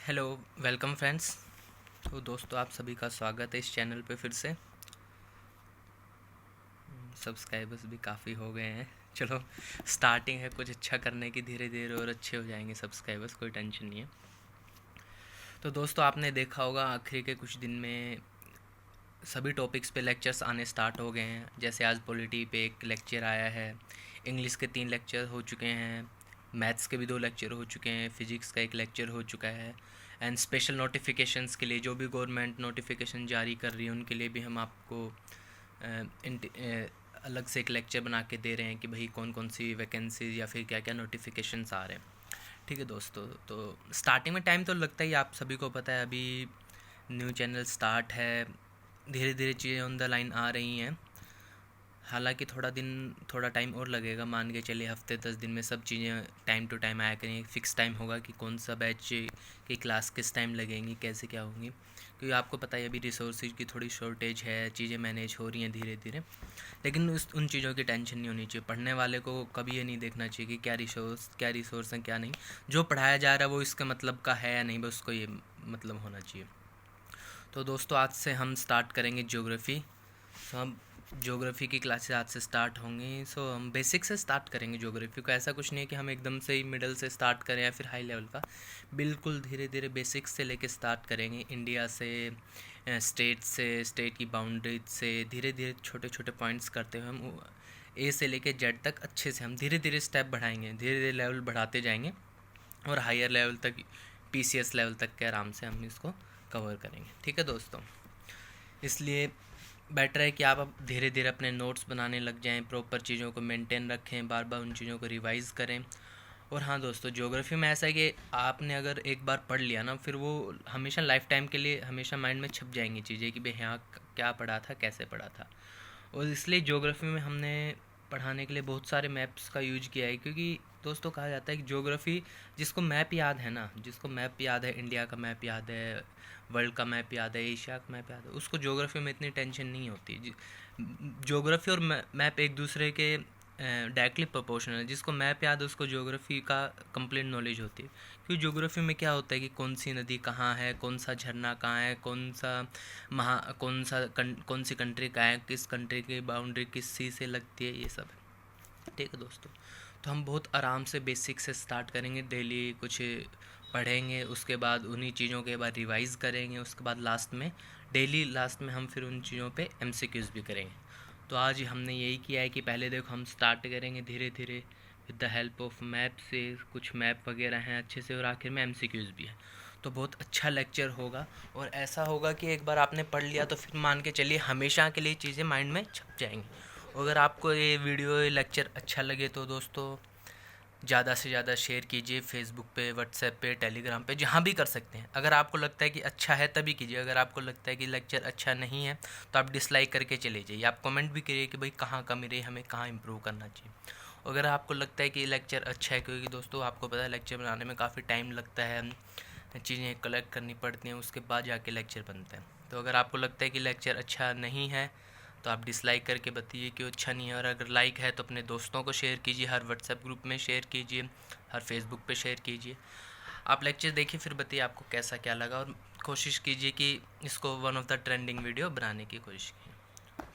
Hello, welcome friends. तो दोस्तों आप सभी का स्वागत है इस चैनल पे फिर से। सब्सक्राइबर्स भी काफ़ी हो गए हैं। चलो, स्टार्टिंग है कुछ अच्छा करने की, धीरे धीरे और अच्छे हो जाएंगे सब्सक्राइबर्स, कोई टेंशन नहीं है। तो दोस्तों आपने देखा होगा आखिरी के कुछ दिन में सभी टॉपिक्स पे लेक्चर्स आने स्टार्ट हो गए हैं। जैसे आज पॉलिटी पे एक लेक्चर आया है, इंग्लिश के 3 लेक्चर हो चुके हैं, मैथ्स के भी 2 लेक्चर हो चुके हैं, फिजिक्स का 1 लेक्चर हो चुका है। एंड स्पेशल नोटिफिकेशंस के लिए जो भी गवर्नमेंट नोटिफिकेशन जारी कर रही है उनके लिए भी हम आपको अलग से एक लेक्चर बना के दे रहे हैं कि भाई कौन कौन सी वैकेंसी या फिर क्या क्या नोटिफिकेशंस आ रहे हैं। ठीक है दोस्तों, तो स्टार्टिंग में टाइम तो लगता ही, आप सभी को पता है। अभी न्यू चैनल स्टार्ट है, धीरे धीरे चीज़ें ऑन द लाइन आ रही हैं। हालांकि थोड़ा टाइम और लगेगा, मान के चलिए हफ्ते 10 दिन में सब चीज़ें टाइम टू टाइम आया करेंगी। फिक्स टाइम होगा कि कौन सा बैच की क्लास किस टाइम लगेंगी, कैसे क्या होंगी, क्योंकि आपको पता है अभी रिसोर्सेज की थोड़ी शॉर्टेज है, चीज़ें मैनेज हो रही हैं धीरे धीरे। लेकिन उन चीज़ों की टेंशन नहीं होनी चाहिए। पढ़ने वाले को कभी ये नहीं देखना चाहिए कि क्या रिसोर्स हैं क्या नहीं। जो पढ़ाया जा रहा है वो इसका मतलब का है या नहीं, बस उसको ये मतलब होना चाहिए। तो दोस्तों आज से हम स्टार्ट करेंगे ज्योग्राफ़ी। तो हम ज्योग्राफ़ी की क्लासेस आज से स्टार्ट होंगी। सो हम बेसिक से स्टार्ट करेंगे ज्योग्राफ़ी को। ऐसा कुछ नहीं है कि हम एकदम से ही मिडल से स्टार्ट करें या फिर हाई लेवल का। बिल्कुल धीरे धीरे बेसिक से लेके स्टार्ट करेंगे, इंडिया से, स्टेट से, स्टेट की बाउंड्री से धीरे धीरे छोटे छोटे पॉइंट्स करते हुए हम ए से लेके जेड तक अच्छे से हम धीरे धीरे स्टेप बढ़ाएंगे, धीरे धीरे लेवल बढ़ाते जाएंगे और हायर लेवल तक, पीसीएस लेवल तक के आराम से हम इसको कवर करेंगे। ठीक है दोस्तों, इसलिए बेटर है कि आप अब धीरे धीरे अपने नोट्स बनाने लग जाएं, प्रॉपर चीज़ों को मेंटेन रखें, बार बार उन चीज़ों को रिवाइज़ करें। और हाँ दोस्तों, ज्योग्राफी में ऐसा है कि आपने अगर एक बार पढ़ लिया ना, फिर वो हमेशा लाइफ टाइम के लिए हमेशा माइंड में छप जाएंगी चीज़ें कि भाई यहाँ क्या पढ़ा था, कैसे पढ़ा था। और इसलिए ज्योग्राफी में हमने पढ़ाने के लिए बहुत सारे मैप्स का यूज किया है, क्योंकि दोस्तों कहा जाता है कि ज्योग्राफी, जिसको मैप याद है ना, जिसको मैप याद है, इंडिया का मैप याद है, वर्ल्ड का मैप याद है, एशिया का मैप याद है, उसको ज्योग्राफी में इतनी टेंशन नहीं होती। ज्योग्राफी और मैप एक दूसरे के डायरेक्टली प्रोपोर्शनल है। जिसको मैप याद है उसको ज्योग्राफी का कंप्लीट नॉलेज होती है। क्योंकि ज्योग्राफी में क्या होता है कि कौन सी नदी कहाँ है, कौन सा झरना कहाँ है, कौन सी कंट्री कहाँ है, किस कंट्री की बाउंड्री किस सी से लगती है, ये सब है। ठीक है दोस्तों, तो हम बहुत आराम से बेसिक से स्टार्ट करेंगे, डेली कुछ पढ़ेंगे, उसके बाद उन्हीं चीज़ों के बाद रिवाइज़ करेंगे, उसके बाद लास्ट में हम फिर उन चीज़ों पे एमसीक्यूज़ भी करेंगे। तो आज हमने यही किया है कि पहले देखो हम स्टार्ट करेंगे धीरे धीरे with the help of map से, कुछ मैप वगैरह हैं अच्छे से, और आखिर में एमसीक्यूज़ भी है। तो बहुत अच्छा लेक्चर होगा, और ऐसा होगा कि एक बार आपने पढ़ लिया तो फिर मान के चलिए हमेशा के लिए चीज़ें माइंड में छप जाएंगी। अगर आपको ये वीडियो, ये लेक्चर अच्छा लगे तो दोस्तों ज़्यादा से ज़्यादा शेयर कीजिए, फेसबुक पे, व्हाट्सएप पे, टेलीग्राम पे, जहाँ भी कर सकते हैं। अगर आपको लगता है कि अच्छा है तभी कीजिए, अगर आपको लगता है कि लेक्चर अच्छा नहीं है तो आप डिसलाइक करके चले जाइए। आप कमेंट भी करिए कि भाई कहाँ कमी रही, हमें कहाँ इम्प्रूव करना चाहिए। अगर आपको लगता है कि लेक्चर अच्छा है, क्योंकि दोस्तों आपको पता है लेक्चर बनाने में काफ़ी टाइम लगता है, चीज़ें कलेक्ट करनी पड़ती हैं, उसके बाद जाके लेक्चर बनता है। तो अगर आपको लगता है कि लेक्चर अच्छा नहीं है तो आप डिसलाइक करके बताइए क्यों अच्छा नहीं है। और अगर लाइक है तो अपने दोस्तों को शेयर कीजिए, हर व्हाट्सएप ग्रुप में शेयर कीजिए, हर फेसबुक पे शेयर कीजिए। आप लेक्चर देखिए, फिर बताइए आपको कैसा क्या लगा, और कोशिश कीजिए कि इसको one of the trending video बनाने की कोशिश कीजिए।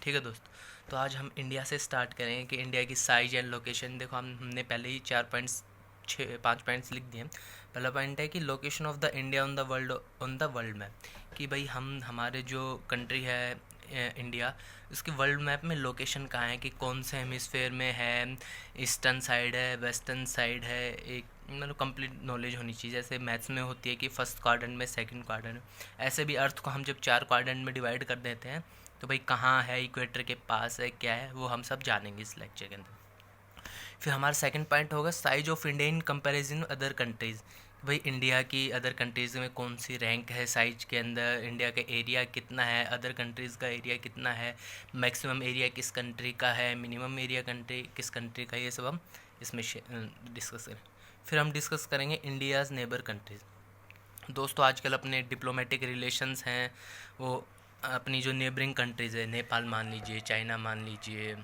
ठीक है दोस्तों, तो आज हम इंडिया से स्टार्ट करेंगे कि इंडिया की साइज एंड लोकेशन। देखो हमने पहले ही 5 पॉइंट्स लिख दिए हैं। पहला पॉइंट है कि location of the India on the world map, कि भाई हमारे जो कंट्री है इंडिया, उसके वर्ल्ड मैप में लोकेशन कहाँ है, कि कौन से हेमिस्फेयर में है, ईस्टर्न साइड है, वेस्टर्न साइड है, एक मतलब कंप्लीट नॉलेज होनी चाहिए। जैसे मैथ्स में होती है कि फर्स्ट क्वाड्रेंट में, सेकंड क्वाड्रेंट में, ऐसे भी अर्थ को हम जब 4 क्वाड्रेंट में डिवाइड कर देते हैं तो भाई कहाँ है, इक्वेटर के पास है, क्या है, वो हम सब जानेंगे इस लेक्चर के अंदर। फिर हमारा सेकंड पॉइंट होगा size of India in comparison other countries. भाई इंडिया की अदर कंट्रीज़ में कौन सी रैंक है साइज के अंदर, इंडिया का एरिया कितना है, अदर कंट्रीज़ का एरिया कितना है, मैक्सिमम एरिया किस कंट्री का है, मिनिमम एरिया कंट्री किस कंट्री का है, ये सब हम इसमें डिस्कस करें। फिर हम डिस्कस करेंगे इंडियाज़ नेबर कंट्रीज़। दोस्तों आजकल अपने डिप्लोमेटिक रिलेशंस हैं, वो अपनी जो नेबरिंग कंट्रीज़ है, नेपाल मान लीजिए, चाइना मान लीजिए,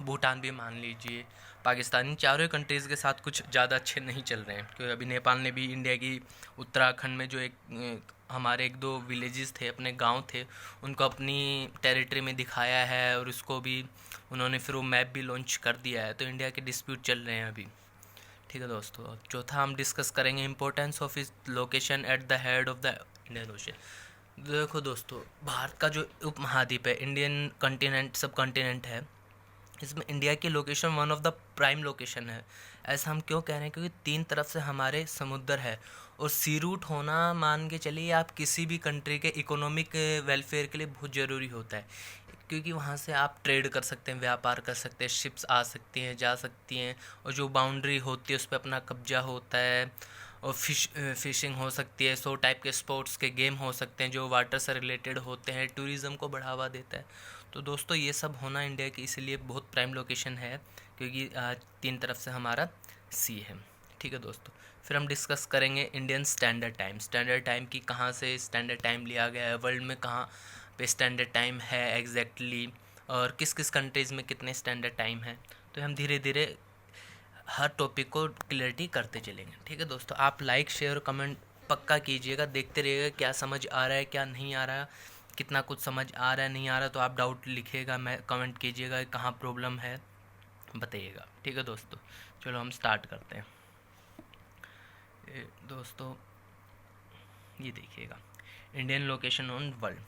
भूटान भी मान लीजिए, पाकिस्तानी चारों कंट्रीज़ के साथ कुछ ज़्यादा अच्छे नहीं चल रहे हैं, क्योंकि अभी नेपाल ने भी इंडिया की उत्तराखंड में जो हमारे एक दो विलेजेस थे, अपने गांव थे, उनको अपनी टेरिटरी में दिखाया है और उसको भी उन्होंने फिर वो मैप भी लॉन्च कर दिया है। तो इंडिया के डिस्प्यूट चल रहे हैं अभी। ठीक है दोस्तों, अब चौथा हम डिस्कस करेंगे इम्पोर्टेंस ऑफ इस location at the head of the Indian ocean. देखो दोस्तों, भारत का जो उपमहाद्वीप है, इंडियन कॉन्टिनेंट, सब कॉन्टिनेंट है, इसमें इंडिया की location one of the prime location है। ऐसा हम क्यों कह रहे हैं? क्योंकि तीन तरफ से हमारे समुद्र है और सी रूट होना, मान के चलिए आप किसी भी कंट्री के इकोनॉमिक वेलफेयर के लिए बहुत ज़रूरी होता है, क्योंकि वहाँ से आप ट्रेड कर सकते हैं, व्यापार कर सकते हैं, शिप्स आ सकती हैं, जा सकती हैं, और जो बाउंड्री होती है उस पर अपना कब्जा होता है, और फिशिंग हो सकती है, 100 टाइप के स्पोर्ट्स के गेम हो सकते हैं जो वाटर से रिलेटेड होते हैं, टूरिज़्म को बढ़ावा देता है। तो दोस्तों ये सब होना इंडिया की इसलिए बहुत प्राइम लोकेशन है, क्योंकि तीन तरफ से हमारा सी है। ठीक है दोस्तों, फिर हम डिस्कस करेंगे Indian standard time. Standard time की कहाँ से स्टैंडर्ड टाइम लिया गया है, वर्ल्ड में कहाँ पे स्टैंडर्ड टाइम है एग्जैक्टली, और किस किस कंट्रीज़ में कितने स्टैंडर्ड टाइम है। तो हम धीरे धीरे हर टॉपिक को क्लियरिटी करते चलेंगे। ठीक है दोस्तों, आप लाइक शेयर कमेंट पक्का कीजिएगा, देखते रहिएगा क्या समझ आ रहा है क्या नहीं आ रहा, कितना कुछ समझ आ रहा है नहीं आ रहा। तो आप डाउट लिखिएगा, मैं कमेंट कीजिएगा कहाँ प्रॉब्लम है, बताइएगा। ठीक है दोस्तों, चलो हम स्टार्ट करते हैं। दोस्तों ये देखिएगा, इंडियन लोकेशन ऑन वर्ल्ड।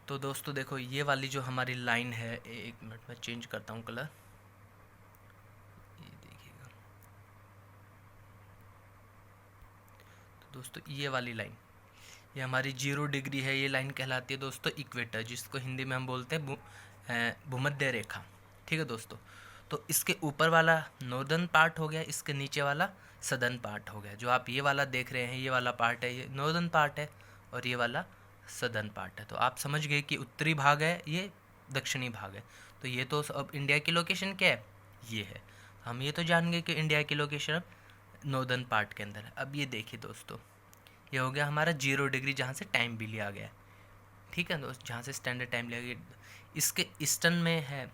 तो दोस्तों देखो, ये वाली जो हमारी लाइन है, एक मिनट में चेंज करता हूँ कलर, ये देखिएगा। तो दोस्तों ये वाली लाइन, ये हमारी 0 डिग्री है, ये लाइन कहलाती है दोस्तों इक्वेटर, जिसको हिंदी में हम बोलते हैं भूमध्य रेखा। ठीक है दोस्तों, तो इसके ऊपर वाला नॉर्दर्न पार्ट हो गया, इसके नीचे वाला सदर्न पार्ट हो गया। जो आप ये वाला देख रहे हैं, ये वाला पार्ट है, ये नॉर्दर्न पार्ट है, और ये वाला सदर्न पार्ट है। तो आप समझ गए कि उत्तरी भाग है, ये दक्षिणी भाग है। तो ये तो अब इंडिया की लोकेशन क्या है, ये है। हम ये तो जान गए कि इंडिया की लोकेशन अब नॉर्दर्न पार्ट के अंदर है। अब ये देखिए दोस्तों, ये हो गया हमारा 0 डिग्री, जहाँ से टाइम भी लिया गया है। ठीक है दोस्त, जहाँ से स्टैंडर्ड टाइम लिया गया। इसके ईस्टर्न में है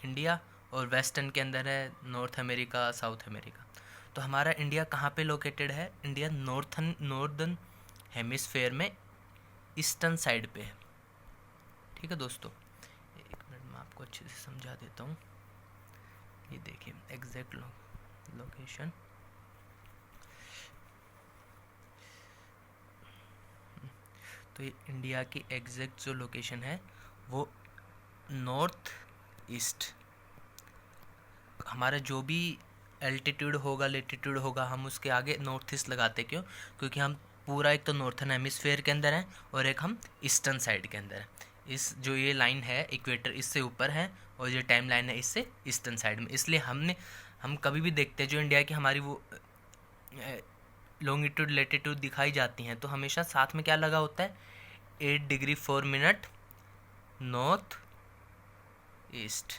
इंडिया, और वेस्टर्न के अंदर है नॉर्थ अमेरिका, साउथ अमेरिका। तो हमारा इंडिया कहाँ पे लोकेटेड है? इंडिया नॉर्दर्न हेमिस्फेयर में ईस्टर्न साइड पे है। ठीक है दोस्तों, एक मिनट में आपको अच्छे से समझा देता हूँ। ये देखिए एग्जैक्ट लोकेशन, तो ये इंडिया की एग्जैक्ट जो लोकेशन है वो नॉर्थ ईस्ट। हमारा जो भी एल्टीट्यूड होगा, लेटीट्यूड होगा, हम उसके आगे नॉर्थ ईस्ट लगाते। क्यों? क्योंकि हम पूरा एक तो नॉर्थन हेमिस्फेयर के अंदर हैं और एक हम ईस्टर्न साइड के अंदर हैं। इस जो ये लाइन है इक्वेटर, इससे ऊपर है, और जो टाइम लाइन है इससे ईस्टर्न साइड में। इसलिए हम कभी भी देखते हैं जो इंडिया की हमारी वो लॉन्गिट्यूड लेटीट्यूड दिखाई जाती हैं, तो हमेशा साथ में क्या लगा होता है? 8 डिग्री 4 मिनट नॉर्थ ईस्ट।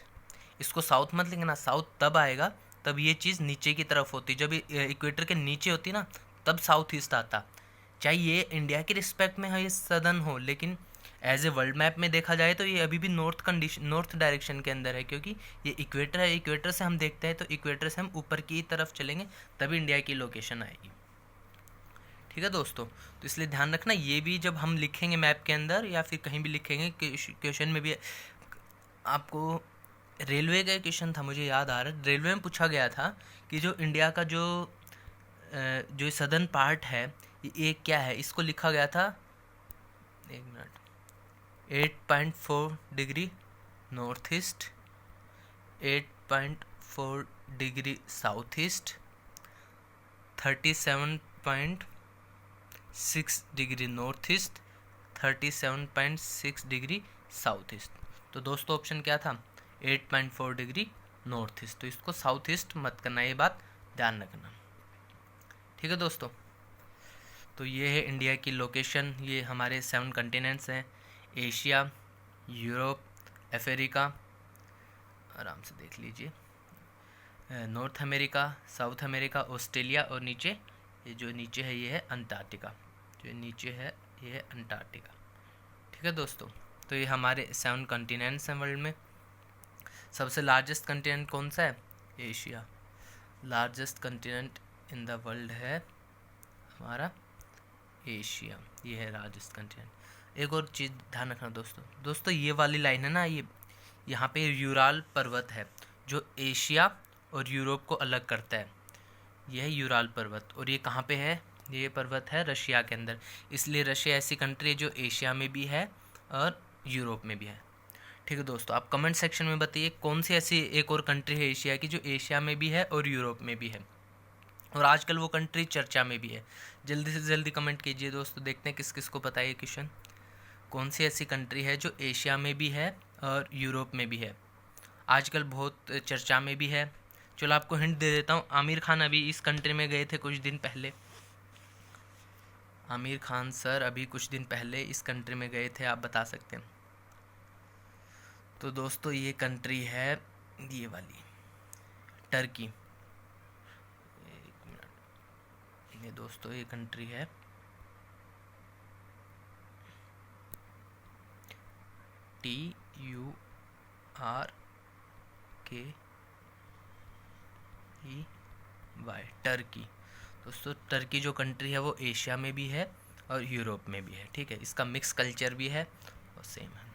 इसको साउथ मत लिखना, साउथ तब आएगा तब ये चीज़ नीचे की तरफ होती, जब इक्वेटर के नीचे होती ना तब साउथ ईस्ट आता। चाहे ये इंडिया के रिस्पेक्ट में हो, ये सदर्न हो, लेकिन एज ए वर्ल्ड मैप में देखा जाए तो ये अभी भी नॉर्थ डायरेक्शन के अंदर है, क्योंकि ये इक्वेटर है। इक्वेटर से हम देखते हैं तो इक्वेटर से हम ऊपर की तरफ चलेंगे तभी इंडिया की लोकेशन आएगी। ठीक है दोस्तों, तो इसलिए ध्यान रखना, ये भी जब हम लिखेंगे मैप के अंदर या फिर कहीं भी लिखेंगे, क्वेश्चन में भी आपको रेलवे का क्वेश्चन था, मुझे याद आ रहा है, रेलवे में पूछा गया था कि जो इंडिया का जो सदर्न पार्ट है ये क्या है। इसको लिखा गया था, एक minute, 8.4 degree north east, 8.4 degree south east, 37.6 degree north east, 37.6 degree south east. तो दोस्तों ऑप्शन क्या था? 8.4 डिग्री नॉर्थ ईस्ट। तो इसको साउथ ईस्ट मत करना, ये बात ध्यान रखना। ठीक है दोस्तों, तो ये है इंडिया की लोकेशन। ये हमारे 7 कंटिनेंट्स हैं, एशिया, यूरोप, अफ्रीका, आराम से देख लीजिए, north America, south America, Australia, और नीचे ये जो नीचे है ये है अंटार्कटिका। जो नीचे है ये है अंटार्कटिका। ठीक है दोस्तों, तो ये हमारे 7 कंटिनेंट्स हैं वर्ल्ड में। सबसे लार्जेस्ट कंटिनेंट कौन सा है? Asia. Largest continent in the world है हमारा एशिया, ये है लार्जेस्ट कंटिनेंट। एक और चीज़ ध्यान रखना दोस्तों ये वाली लाइन है ना, ये यहाँ पे यूराल पर्वत है जो एशिया और यूरोप को अलग करता है। यह है यूराल पर्वत, और ये कहाँ पे है? ये पर्वत है रशिया के अंदर। इसलिए रशिया ऐसी कंट्री है जो एशिया में भी है और यूरोप में भी है। ठीक है दोस्तों, आप कमेंट सेक्शन में बताइए कौन सी ऐसी एक और कंट्री है एशिया की जो एशिया में भी है और यूरोप में भी है, और आजकल वो कंट्री चर्चा में भी है। जल्दी से जल्दी कमेंट कीजिए दोस्तों, देखते हैं किस किस को पता है ये क्वेश्चन। कौन सी ऐसी कंट्री है जो एशिया में भी है और यूरोप में भी है, आजकल बहुत चर्चा में भी है। चलो आपको हिंट दे देता हूँ, आमिर खान अभी इस कंट्री में गए थे कुछ दिन पहले। आमिर खान सर अभी कुछ दिन पहले इस कंट्री में गए थे, आप बता सकते हैं। तो दोस्तों ये कंट्री है ये वाली टर्की। एक मिनट, ये दोस्तों ये कंट्री है TURKEY, टर्की। दोस्तों टर्की जो कंट्री है वो एशिया में भी है और यूरोप में भी है। ठीक है, इसका मिक्स कल्चर भी है और सेम है।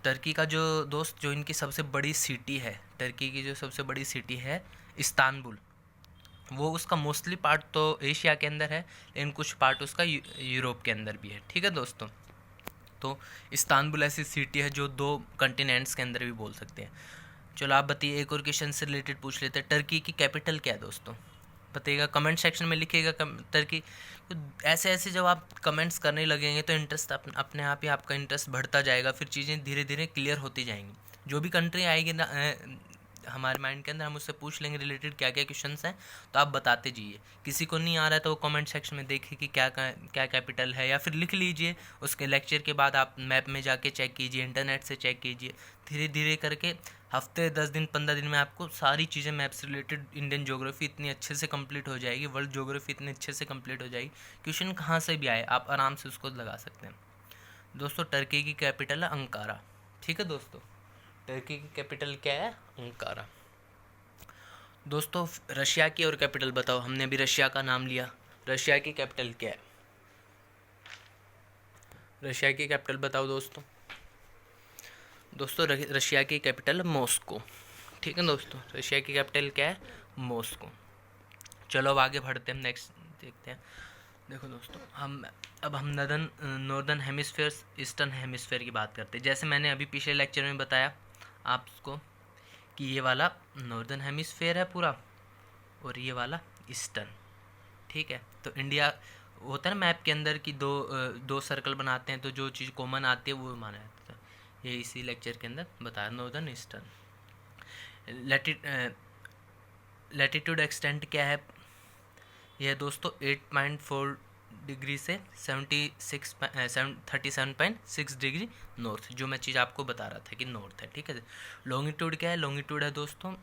टर्की का जो दोस्त जो इनकी सबसे बड़ी सिटी है, टर्की की जो सबसे बड़ी सिटी है इस्तांबुल, वो उसका मोस्टली पार्ट तो एशिया के अंदर है, लेकिन कुछ पार्ट उसका यूरोप के अंदर भी है। ठीक है दोस्तों, तो इस्तांबुल ऐसी सिटी है जो 2 कॉन्टिनेंट्स के अंदर भी बोल सकते हैं। चलो आप बताइए, एक और क्वेश्चन से रिलेटेड पूछ लेते हैं। टर्की की कैपिटल क्या है दोस्तों? बताइएगा, कमेंट सेक्शन में लिखिएगा टर्की। ऐसे ऐसे जब आप कमेंट्स करने लगेंगे तो इंटरेस्ट अपने आप ही आपका इंटरेस्ट बढ़ता जाएगा, फिर चीज़ें धीरे धीरे क्लियर होती जाएंगी। जो भी कंट्री आएगी ना हमारे माइंड के अंदर, हम उससे पूछ लेंगे रिलेटेड क्या क्या क्वेश्चंस हैं, तो आप बताते जाइए। किसी को नहीं आ रहा है तो वो कमेंट सेक्शन में देखिए कि क्या क्या कैपिटल है, या फिर लिख लीजिए। उसके लेक्चर के बाद आप मैप में जाके चेक कीजिए, इंटरनेट से चेक कीजिए। धीरे धीरे करके हफ्ते 10 दिन 15 दिन में आपको सारी चीज़ें मैप से रिलेटेड, इंडियन ज्योग्राफी इतनी अच्छे से कंप्लीट हो जाएगी, वर्ल्ड ज्योग्राफी इतनी अच्छे से कंप्लीट हो जाएगी, क्वेश्चन कहाँ से भी आए आप आराम से उसको लगा सकते हैं। दोस्तों टर्की की कैपिटल है अंकारा। ठीक है दोस्तों, टर्की की कैपिटल क्या है? अंकारा। दोस्तों रशिया की और कैपिटल बताओ, हमने अभी रशिया का नाम लिया, रशिया की कैपिटल क्या है? रशिया की कैपिटल बताओ दोस्तों। दोस्तों रशिया की कैपिटल मॉस्को। ठीक है दोस्तों, रशिया की कैपिटल क्या है? मॉस्को। चलो अब आगे बढ़ते हैं, नेक्स्ट देखते हैं। देखो दोस्तों, अब हम नॉर्दर्न हेमिस्फेयर ईस्टर्न हेमिस्फेयर की बात करते हैं। जैसे मैंने अभी पिछले लेक्चर में बताया आपको कि ये वाला नॉर्दर्न हेमिस्फेयर है पूरा, और ये वाला ईस्टर्न। ठीक है, तो इंडिया होता है ना मैप के अंदर कि दो सर्कल बनाते हैं, तो जो चीज़ कॉमन आती है वो माना जाता है। ये इसी लेक्चर के अंदर बताया, नॉर्दर्न ईस्टर्न। लैटिट्यूड एक्सटेंट क्या है? यह दोस्तों 8.4 डिग्री से 37.6 डिग्री नॉर्थ, जो मैं चीज़ आपको बता रहा था कि नॉर्थ है। ठीक है, लॉन्गिट्यूड क्या है? लॉन्गिट्यूड है दोस्तों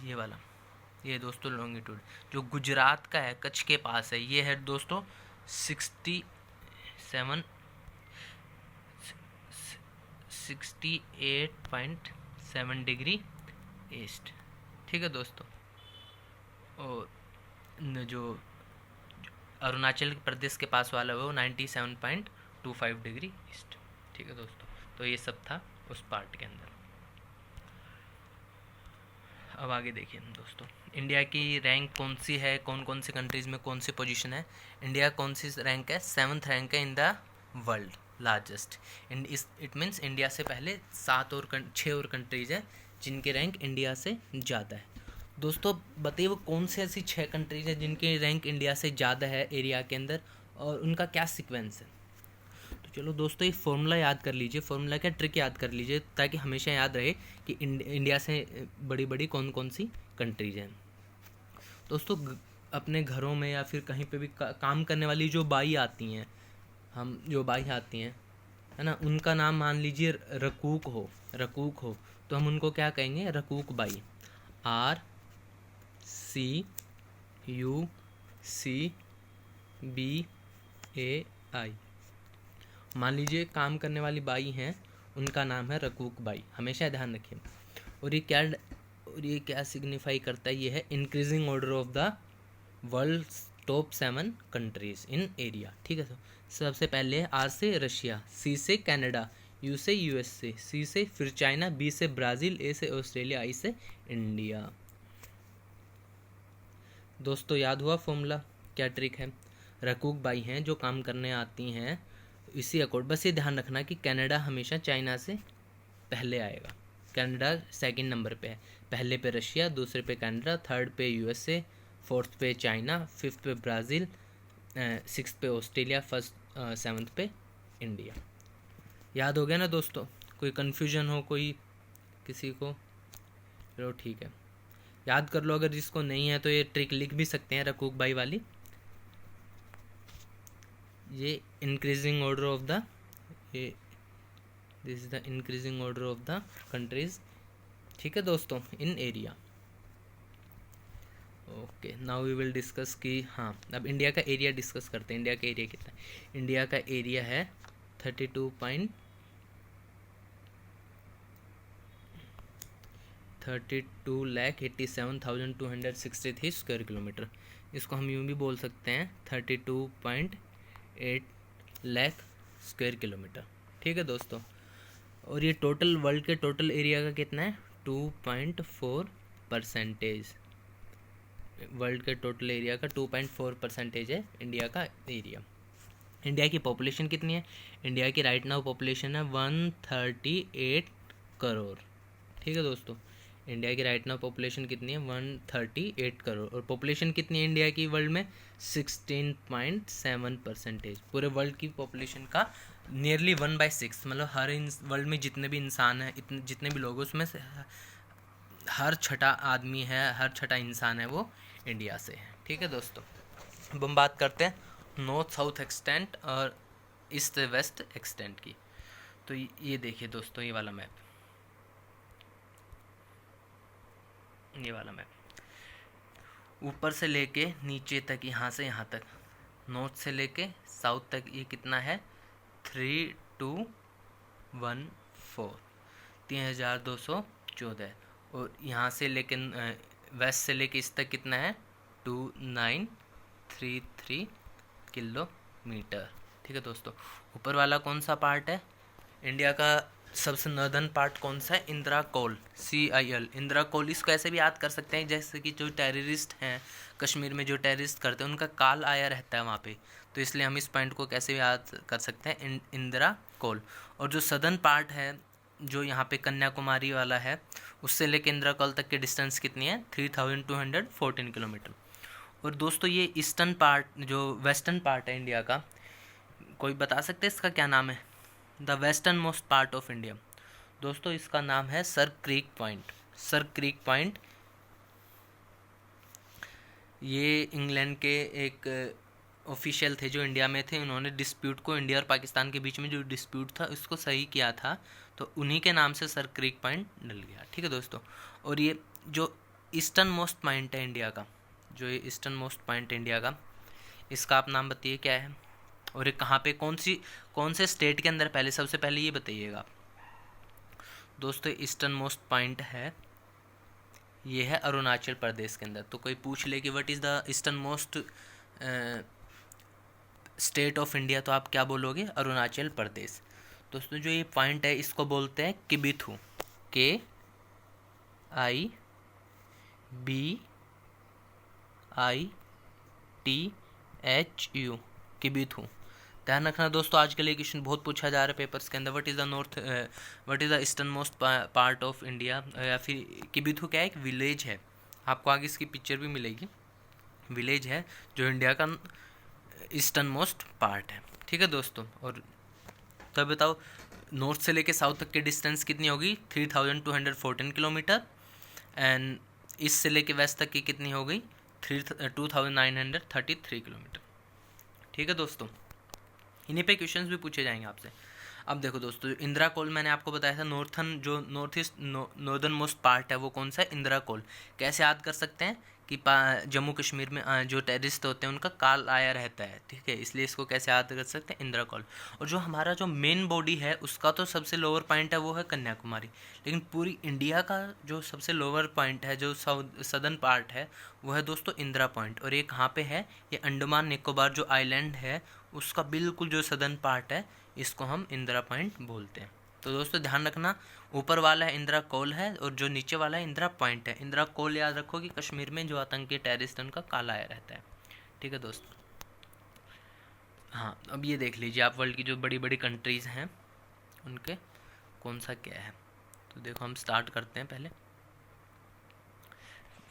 ये वाला, ये दोस्तों लॉन्गिट्यूड जो गुजरात का है, कच्छ के पास है, ये है दोस्तों 68.7 डिग्री ईस्ट। ठीक है दोस्तों, और जो अरुणाचल प्रदेश के पास वाला है वो 97.25 डिग्री ईस्ट। ठीक है दोस्तों, तो ये सब था उस पार्ट के अंदर। अब आगे देखिए दोस्तों, इंडिया की रैंक कौन सी है, कौन कौन सी कंट्रीज़ में कौन सी पोजीशन है। इंडिया कौन सी रैंक है? 7th रैंक है in the world largest. It means India से पहले 6 और कंट्रीज़ हैं जिनके रैंक इंडिया से ज़्यादा है। दोस्तों बताइए वो कौन से ऐसी 6 कंट्रीज़ हैं जिनके रैंक इंडिया से ज़्यादा है एरिया के अंदर, और उनका क्या सीक्वेंस है। तो चलो दोस्तों ये फॉर्मूला याद कर लीजिए, फॉर्मूला क्या ट्रिक याद कर लीजिए, ताकि हमेशा याद रहे कि इंडिया से बड़ी बड़ी कौन कौन सी कंट्रीज़ हैं। दोस्तों अपने घरों में या फिर कहीं पे भी काम करने वाली जो बाई आती हैं, है ना, उनका नाम मान लीजिए रकूक हो, तो हम उनको क्या कहेंगे? रकूक बाई। RCUCBAI। मान लीजिए काम करने वाली बाई हैं, उनका नाम है रकूक बाई, हमेशा ध्यान रखिए। और ये क्या सिग्निफाई करता है, ये है increasing order of the world top 7 countries in area. ठीक है, सबसे पहले है आर से रशिया, सी से कनाडा, यू से यूएसए, सी से फिर चाइना, बी से ब्राज़ील, ए से ऑस्ट्रेलिया, आई से इंडिया। दोस्तों याद हुआ फॉर्मूला, क्या ट्रिक है? रकूक बाई हैं जो काम करने आती हैं इसी अकॉर्ड। बस ये ध्यान रखना कि कनाडा हमेशा चाइना से पहले आएगा, कनाडा सेकंड नंबर पे है, पहले पे रशिया, दूसरे पे कनाडा, थर्ड पे यूएसए, फोर्थ पे चाइना, फिफ्थ पे ब्राज़ील, सिक्स्थ पे ऑस्ट्रेलिया, फर्स्ट 7th पे इंडिया। याद हो गया ना दोस्तों? कोई कन्फ्यूजन हो कोई किसी को? चलो ठीक है, याद कर लो। अगर जिसको नहीं है तो ये ट्रिक लिख भी सकते हैं रकूक बाई वाली। ये इंक्रीजिंग ऑर्डर ऑफ द, ये this is the increasing order of the countries. ठीक है दोस्तों, in area. Okay, now we will discuss कि हाँ, अब इंडिया का एरिया डिस्कस करते हैं। इंडिया का एरिया कितना है? इंडिया का एरिया है 32,87,263 स्क्वायर किलोमीटर। इसको हम यूँ भी बोल सकते हैं 32.8 लाख स्क्वायर किलोमीटर। ठीक है दोस्तों, और ये टोटल वर्ल्ड के टोटल एरिया का कितना है? 2.4%। वर्ल्ड के टोटल एरिया का 2.4% है इंडिया का एरिया। इंडिया की पॉपुलेशन कितनी है? इंडिया की राइट नाउ पॉपुलेशन है 138 करोड़। ठीक है दोस्तों, इंडिया की राइट नाउ पॉपुलेशन कितनी है? 138 करोड़। और पॉपुलेशन कितनी है इंडिया की वर्ल्ड में? 16.7%। पूरे वर्ल्ड की पॉपुलेशन का नियरली 1/6, मतलब हर वर्ल्ड में जितने भी इंसान हैं, जितने भी लोग, उसमें से हर छठा आदमी है, हर छठा इंसान है वो इंडिया से है। ठीक है दोस्तों, अब हम बात करते हैं नॉर्थ साउथ एक्सटेंट और ईस्ट वेस्ट एक्सटेंट की। तो ये देखिए दोस्तों, ये वाला मैप, ये वाला मैप ऊपर से लेके नीचे तक, यहाँ से यहाँ तक, नॉर्थ से लेके साउथ तक, ये कितना है? 3214, 3214। और यहाँ से लेके वेस्ट से लेके इस तक कितना है? 2933 किलोमीटर। ठीक है दोस्तों, ऊपर वाला कौन सा पार्ट है इंडिया का? सबसे नॉर्दर्न पार्ट कौन सा है? इंदिरा कोल, CIL, इंदिरा कोल। इसको ऐसे भी याद कर सकते हैं जैसे कि जो टेररिस्ट हैं कश्मीर में, जो टेररिस्ट करते हैं उनका काल आया रहता है वहाँ पे, तो इसलिए हम इस पॉइंट को कैसे याद कर सकते हैं? इंदिरा कोल। और जो सदर्न पार्ट है, जो यहाँ पे कन्याकुमारी वाला है, उससे लेकर इंदिरा कोल तक की डिस्टेंस कितनी है? 3214 किलोमीटर। और दोस्तों ये ईस्टर्न पार्ट, जो वेस्टर्न पार्ट है इंडिया का, कोई बता सकते हैं इसका क्या नाम है? The western most part of India. दोस्तों इसका नाम है sir creek point. Sir creek point, ये इंग्लैंड के एक ऑफिशियल थे जो इंडिया में थे, उन्होंने डिस्प्यूट को, इंडिया और पाकिस्तान के बीच में जो डिस्प्यूट था उसको सही किया था, तो उन्हीं के नाम से सर क्रीक पॉइंट डल गया। ठीक है दोस्तों, और ये जो ईस्टर्न मोस्ट पॉइंट है इंडिया का, जो ये ईस्टर्न मोस्ट पॉइंट इंडिया का, इसका आप नाम बताइए क्या है? और ये कहाँ पे, कौन से स्टेट के अंदर? पहले सबसे पहले ये बताइएगा दोस्तों। ईस्टर्न मोस्ट पॉइंट है, ये है अरुणाचल प्रदेश के अंदर। तो कोई पूछ ले कि what is the eastern most state of India, तो आप क्या बोलोगे? अरुणाचल प्रदेश। दोस्तों जो ये पॉइंट है इसको बोलते हैं किबिथू, KIBITHU, किबिथू। ध्यान रखना दोस्तों, आजकल ये क्वेश्चन बहुत पूछा जा रहा है पेपर्स के अंदर। What is the eastern most part of India, या फिर किबिथू क्या है? एक विलेज है, आपको आगे इसकी पिक्चर भी मिलेगी। विलेज है जो इंडिया का ईस्टर्न मोस्ट पार्ट है। ठीक है दोस्तों, और तो बताओ नॉर्थ से लेके साउथ तक की डिस्टेंस कितनी होगी? 3214 किलोमीटर। एंड ईस्ट से लेके वेस्ट तक की कितनी हो गई? 2933 किलोमीटर। ठीक है दोस्तों, इन्हीं पे क्वेश्चंस भी पूछे जाएंगे आपसे। अब देखो दोस्तों, इंदिरा कोल मैंने आपको बताया था, north east northern most part है वो कौन सा है, इंदिरा कोल। कैसे याद कर सकते हैं कि जम्मू कश्मीर में जो टेररिस्ट होते हैं उनका काल आया रहता है, ठीक है, इसलिए इसको कैसे याद कर सकते हैं, इंदिरा कोल। और जो हमारा जो मेन बॉडी है उसका तो सबसे लोअर पॉइंट है वो है कन्याकुमारी, लेकिन पूरी इंडिया का जो सबसे लोअर पॉइंट है, जो सदर्न पार्ट है, वो है दोस्तों इंदिरा पॉइंट। और ये कहाँ पे है, ये अंडमान निकोबार जो आइलैंड है उसका बिल्कुल जो सदर्न पार्ट है, इसको हम इंदिरा पॉइंट बोलते हैं। तो दोस्तों ध्यान रखना, ऊपर वाला है इंदिरा कोल है और जो नीचे वाला है इंदिरा पॉइंट है। इंदिरा कोल याद रखो कि कश्मीर में जो आतंकी टेररिस्ट उनका काला आया रहता है, ठीक है दोस्तों। हाँ, अब ये देख लीजिए आप, वर्ल्ड की जो बड़ी बड़ी कंट्रीज़ हैं उनके कौन सा क्या है। तो देखो हम स्टार्ट करते हैं पहले।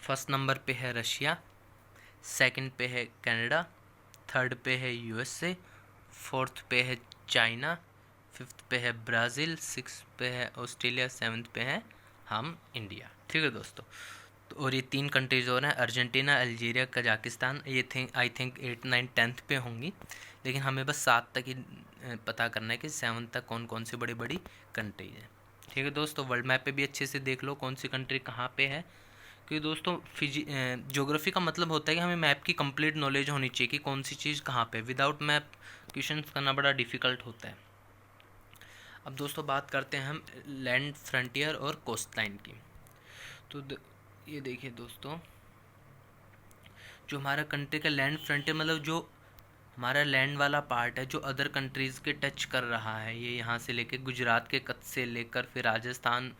फर्स्ट नंबर पे है रशिया, सेकंड पे है कनाडा, थर्ड पे है यूएसए, फोर्थ पे है चाइना, फिफ्थ पे है ब्राज़ील, सिक्स पे है ऑस्ट्रेलिया, सेवन्थ पे है हम इंडिया, ठीक है दोस्तों। तो और ये 3 कंट्रीज़ और हैं, अर्जेंटीना, अल्जीरिया, कजाकिस्तान, ये आई थिंक 8, 9, 10th पे होंगी, लेकिन हमें बस 7 तक ही पता करना है कि 7 तक कौन कौन सी बड़ी बड़ी कंट्रीज हैं, ठीक है दोस्तों। वर्ल्ड मैप पे भी अच्छे से देख लो कौन सी कंट्री कहाँ पे है, क्योंकि दोस्तों ज्योग्राफी का मतलब होता है कि हमें मैप की कंप्लीट नॉलेज होनी चाहिए कि कौन सी चीज़ कहाँ पे। विदाउट मैप क्वेश्चन करना बड़ा डिफ़िकल्ट होता है। अब दोस्तों बात करते हैं हम लैंड फ्रंटियर और कोस्ट लाइन की। तो ये देखिए दोस्तों, जो हमारा कंट्री का लैंड फ्रंटियर मतलब जो हमारा लैंड वाला पार्ट है जो अदर कंट्रीज़ के टच कर रहा है, ये यहाँ से लेके गुजरात के कच्छ से लेकर फिर राजस्थान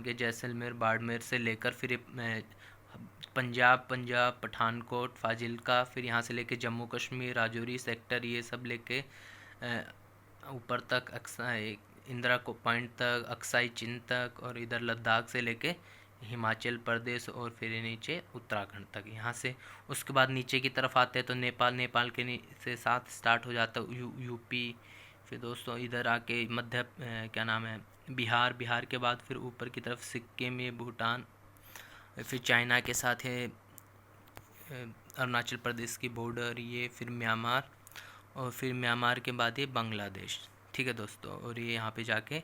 के जैसलमेर बाड़मेर से लेकर फिर पंजाब पठानकोट फाजिल्का, फिर यहाँ से लेके जम्मू कश्मीर राजौरी सेक्टर, ये सब लेके ऊपर तक इंदिरा को पॉइंट तक, अक्साई चिन तक, और इधर लद्दाख से लेके हिमाचल प्रदेश और फिर नीचे उत्तराखंड तक यहाँ से। उसके बाद नीचे की तरफ आते हैं तो नेपाल के से साथ स्टार्ट हो जाता है यूपी, फिर दोस्तों इधर आके क्या नाम है, बिहार के बाद फिर ऊपर की तरफ सिक्किम, ये भूटान, फिर चाइना के साथ है अरुणाचल प्रदेश की बॉर्डर, ये फिर म्यांमार, और फिर म्यांमार के बाद ये बांग्लादेश, ठीक है दोस्तों, और ये यहाँ पे जाके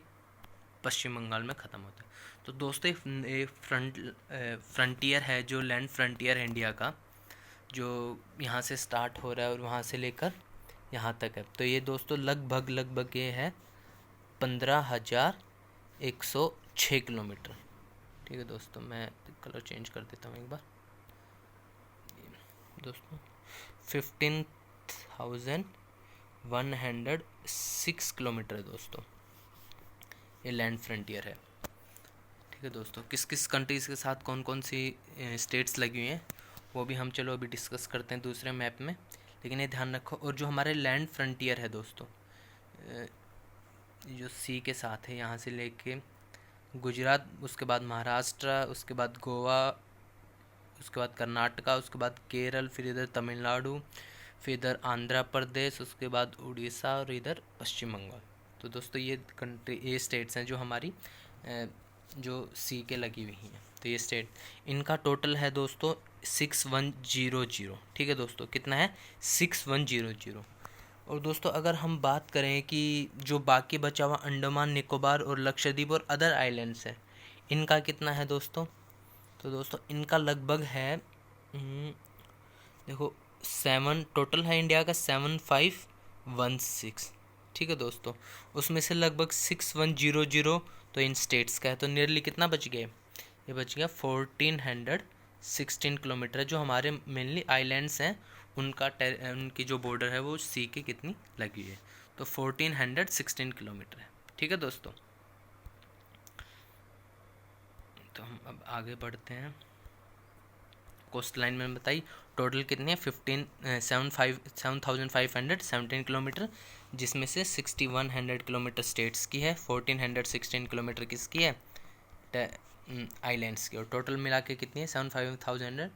पश्चिम बंगाल में ख़त्म होता है। तो दोस्तों एक फ्रंटियर है, जो लैंड फ्रंटियर है इंडिया का, जो यहाँ से स्टार्ट हो रहा है और वहाँ से लेकर यहाँ तक है। तो ये दोस्तों लगभग ये है 15,106 किलोमीटर, ठीक है दोस्तों। मैं कलर चेंज कर देता हूँ एक बार दोस्तों। 15,106 किलोमीटर है दोस्तों, ये लैंड फ्रंटियर है, ठीक है दोस्तों। किस किस कंट्रीज़ के साथ कौन कौन सी स्टेट्स लगी हुई हैं वो भी हम चलो अभी डिस्कस करते हैं दूसरे मैप में, लेकिन ये ध्यान रखो। और जो हमारे लैंड फ्रंटियर है दोस्तों, जो सी के साथ है, यहाँ से लेके गुजरात, उसके बाद महाराष्ट्र, उसके बाद गोवा, उसके बाद कर्नाटका, उसके बाद केरल, फिर इधर तमिलनाडु, फिर इधर आंध्र प्रदेश, उसके बाद उड़ीसा और इधर पश्चिम बंगाल। तो दोस्तों ये स्टेट्स हैं जो हमारी जो सी के लगी हुई हैं। तो ये स्टेट, इनका टोटल है दोस्तों 6100, ठीक है दोस्तों। कितना है? 6100। और दोस्तों अगर हम बात करें कि जो बाकी बचा हुआ अंडमान निकोबार और लक्षद्वीप और अदर आइलैंड्स हैं, इनका कितना है दोस्तों? तो दोस्तों इनका लगभग है देखो 7 टोटल है इंडिया का 7516, ठीक है दोस्तों। उसमें से लगभग 6100 तो इन स्टेट्स का है, तो नियरली कितना बच गया? ये बच गया 1416 किलोमीटर, जो हमारे मेनली आइलैंड्स हैं उनकी जो बॉर्डर है वो सी के कितनी लगी है, तो 1416 किलोमीटर है, ठीक है दोस्तों। तो हम अब आगे बढ़ते हैं। कोस्ट लाइन में बताई टोटल कितनी है 7,517 किलोमीटर, जिसमें से 6100 किलोमीटर स्टेट्स की है, 1416 किलोमीटर किसकी है? आइलैंड्स की। और टोटल मिला के कितनी है 75,100।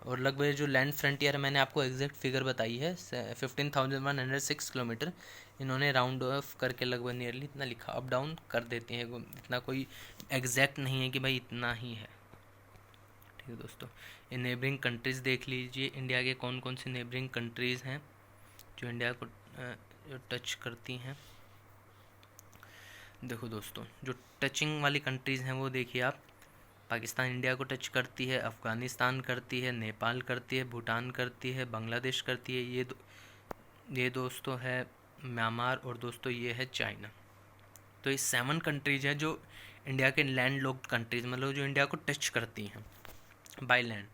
और लगभग जो लैंड फ्रंटियर मैंने आपको एग्जैक्ट फिगर बताई है 15,106 किलोमीटर, इन्होंने राउंड ऑफ करके लगभग नियरली इतना लिखा, अप डाउन कर देते हैं, इतना कोई एग्जैक्ट नहीं है कि भाई इतना ही है, ठीक है दोस्तों। ये नेबरिंग कंट्रीज़ देख लीजिए, इंडिया के कौन कौन सी नेबरिंग कंट्रीज़ हैं जो इंडिया को टच करती हैं। देखो दोस्तों, जो टचिंग वाली कंट्रीज़ हैं वो देखिए आप, पाकिस्तान इंडिया को टच करती है, अफ़गानिस्तान करती है, नेपाल करती है, भूटान करती है, बांग्लादेश करती है, ये दोस्तों है म्यांमार, और दोस्तों ये है चाइना। तो ये 7 कंट्रीज हैं जो इंडिया के लैंड लॉक्ड कंट्रीज, मतलब जो इंडिया को टच करती हैं बाय लैंड।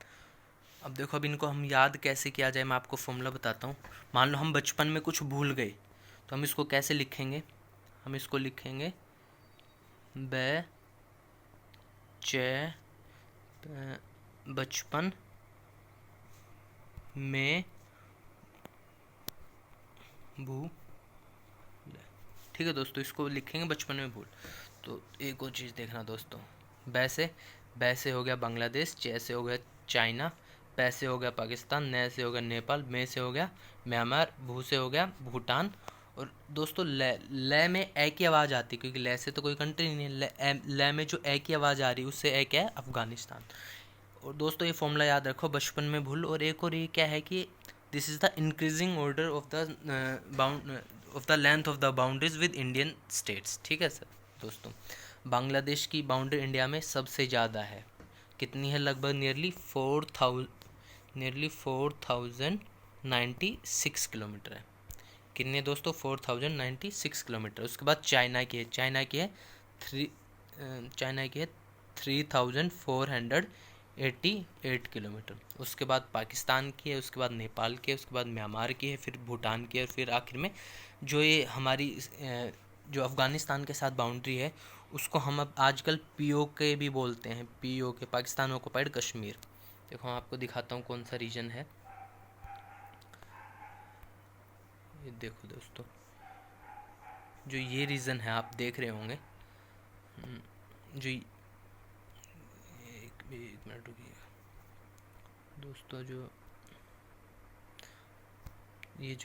अब देखो, अब इनको हम याद कैसे किया जाए, मैं आपको फॉर्मूला बताता हूँ। मान लो हम बचपन में कुछ भूल गए, तो हम इसको कैसे लिखेंगे? हम इसको लिखेंगे बचपन में भूल। ठीक है दोस्तों, इसको लिखेंगे बचपन में भूल। तो एक और चीज़ देखना दोस्तों, बै से हो गया बांग्लादेश, चे से हो गया चाइना, पै से हो गया पाकिस्तान, नै से हो गया नेपाल, मे से हो गया म्यांमार, भू से हो गया भूटान, और दोस्तों ले में ए की आवाज़ आती है, क्योंकि ले से तो कोई कंट्री नहीं है। ले में जो ए की आवाज़ आ रही है उससे ए क्या है? अफ़गानिस्तान। और दोस्तों ये फॉर्मूला याद रखो, बचपन में भूल। और एक और ये क्या है कि this is the increasing order of the length of the boundaries with Indian states. ठीक है सर दोस्तों, बांग्लादेश की बाउंड्री इंडिया में सबसे ज़्यादा है। कितनी है? लगभग नियरली 4096 किलोमीटर है। कितने दोस्तों? 4096 किलोमीटर। उसके बाद चाइना की है 3488 किलोमीटर। उसके बाद पाकिस्तान की है, उसके बाद नेपाल की है, उसके बाद म्यांमार की है, फिर भूटान की है, और फिर आखिर में जो ये हमारी जो अफ़गानिस्तान के साथ बाउंड्री है, उसको हम अब आजकल पीओके भी बोलते हैं। PoK, Pakistan occupied Kashmir. देखो मैं आपको दिखाता हूँ कौन सा रीजन है। ये देखो दोस्तों, जो ये रीजन है आप देख रहे होंगे, जो एक मिनट रुकिएगा दोस्तों, जो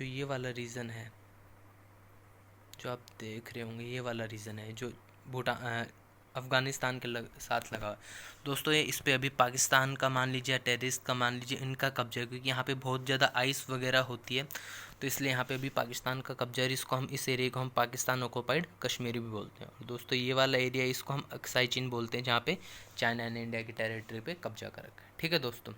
ये वाला रीज़न है जो आप देख रहे होंगे, ये वाला रीज़न है जो भूटान अफ़गानिस्तान के साथ लगा। दोस्तों ये इस पे अभी पाकिस्तान का मान लीजिए, टेररिस्ट का मान लीजिए, इनका कब्जा है, क्योंकि यहाँ पे बहुत ज़्यादा आइस वगैरह होती है, तो इसलिए यहाँ पे अभी पाकिस्तान का कब्जा है। इसको हम, इस एरिया को हम पाकिस्तान ऑक्युपाइड कश्मीर भी बोलते हैं। और दोस्तों ये वाला एरिया, इसको हम अक्साई चीन बोलते हैं, जहाँ पे चाइना ने इंडिया की टेरिटरी पे कब्जा कर रखा है। ठीक है दोस्तों,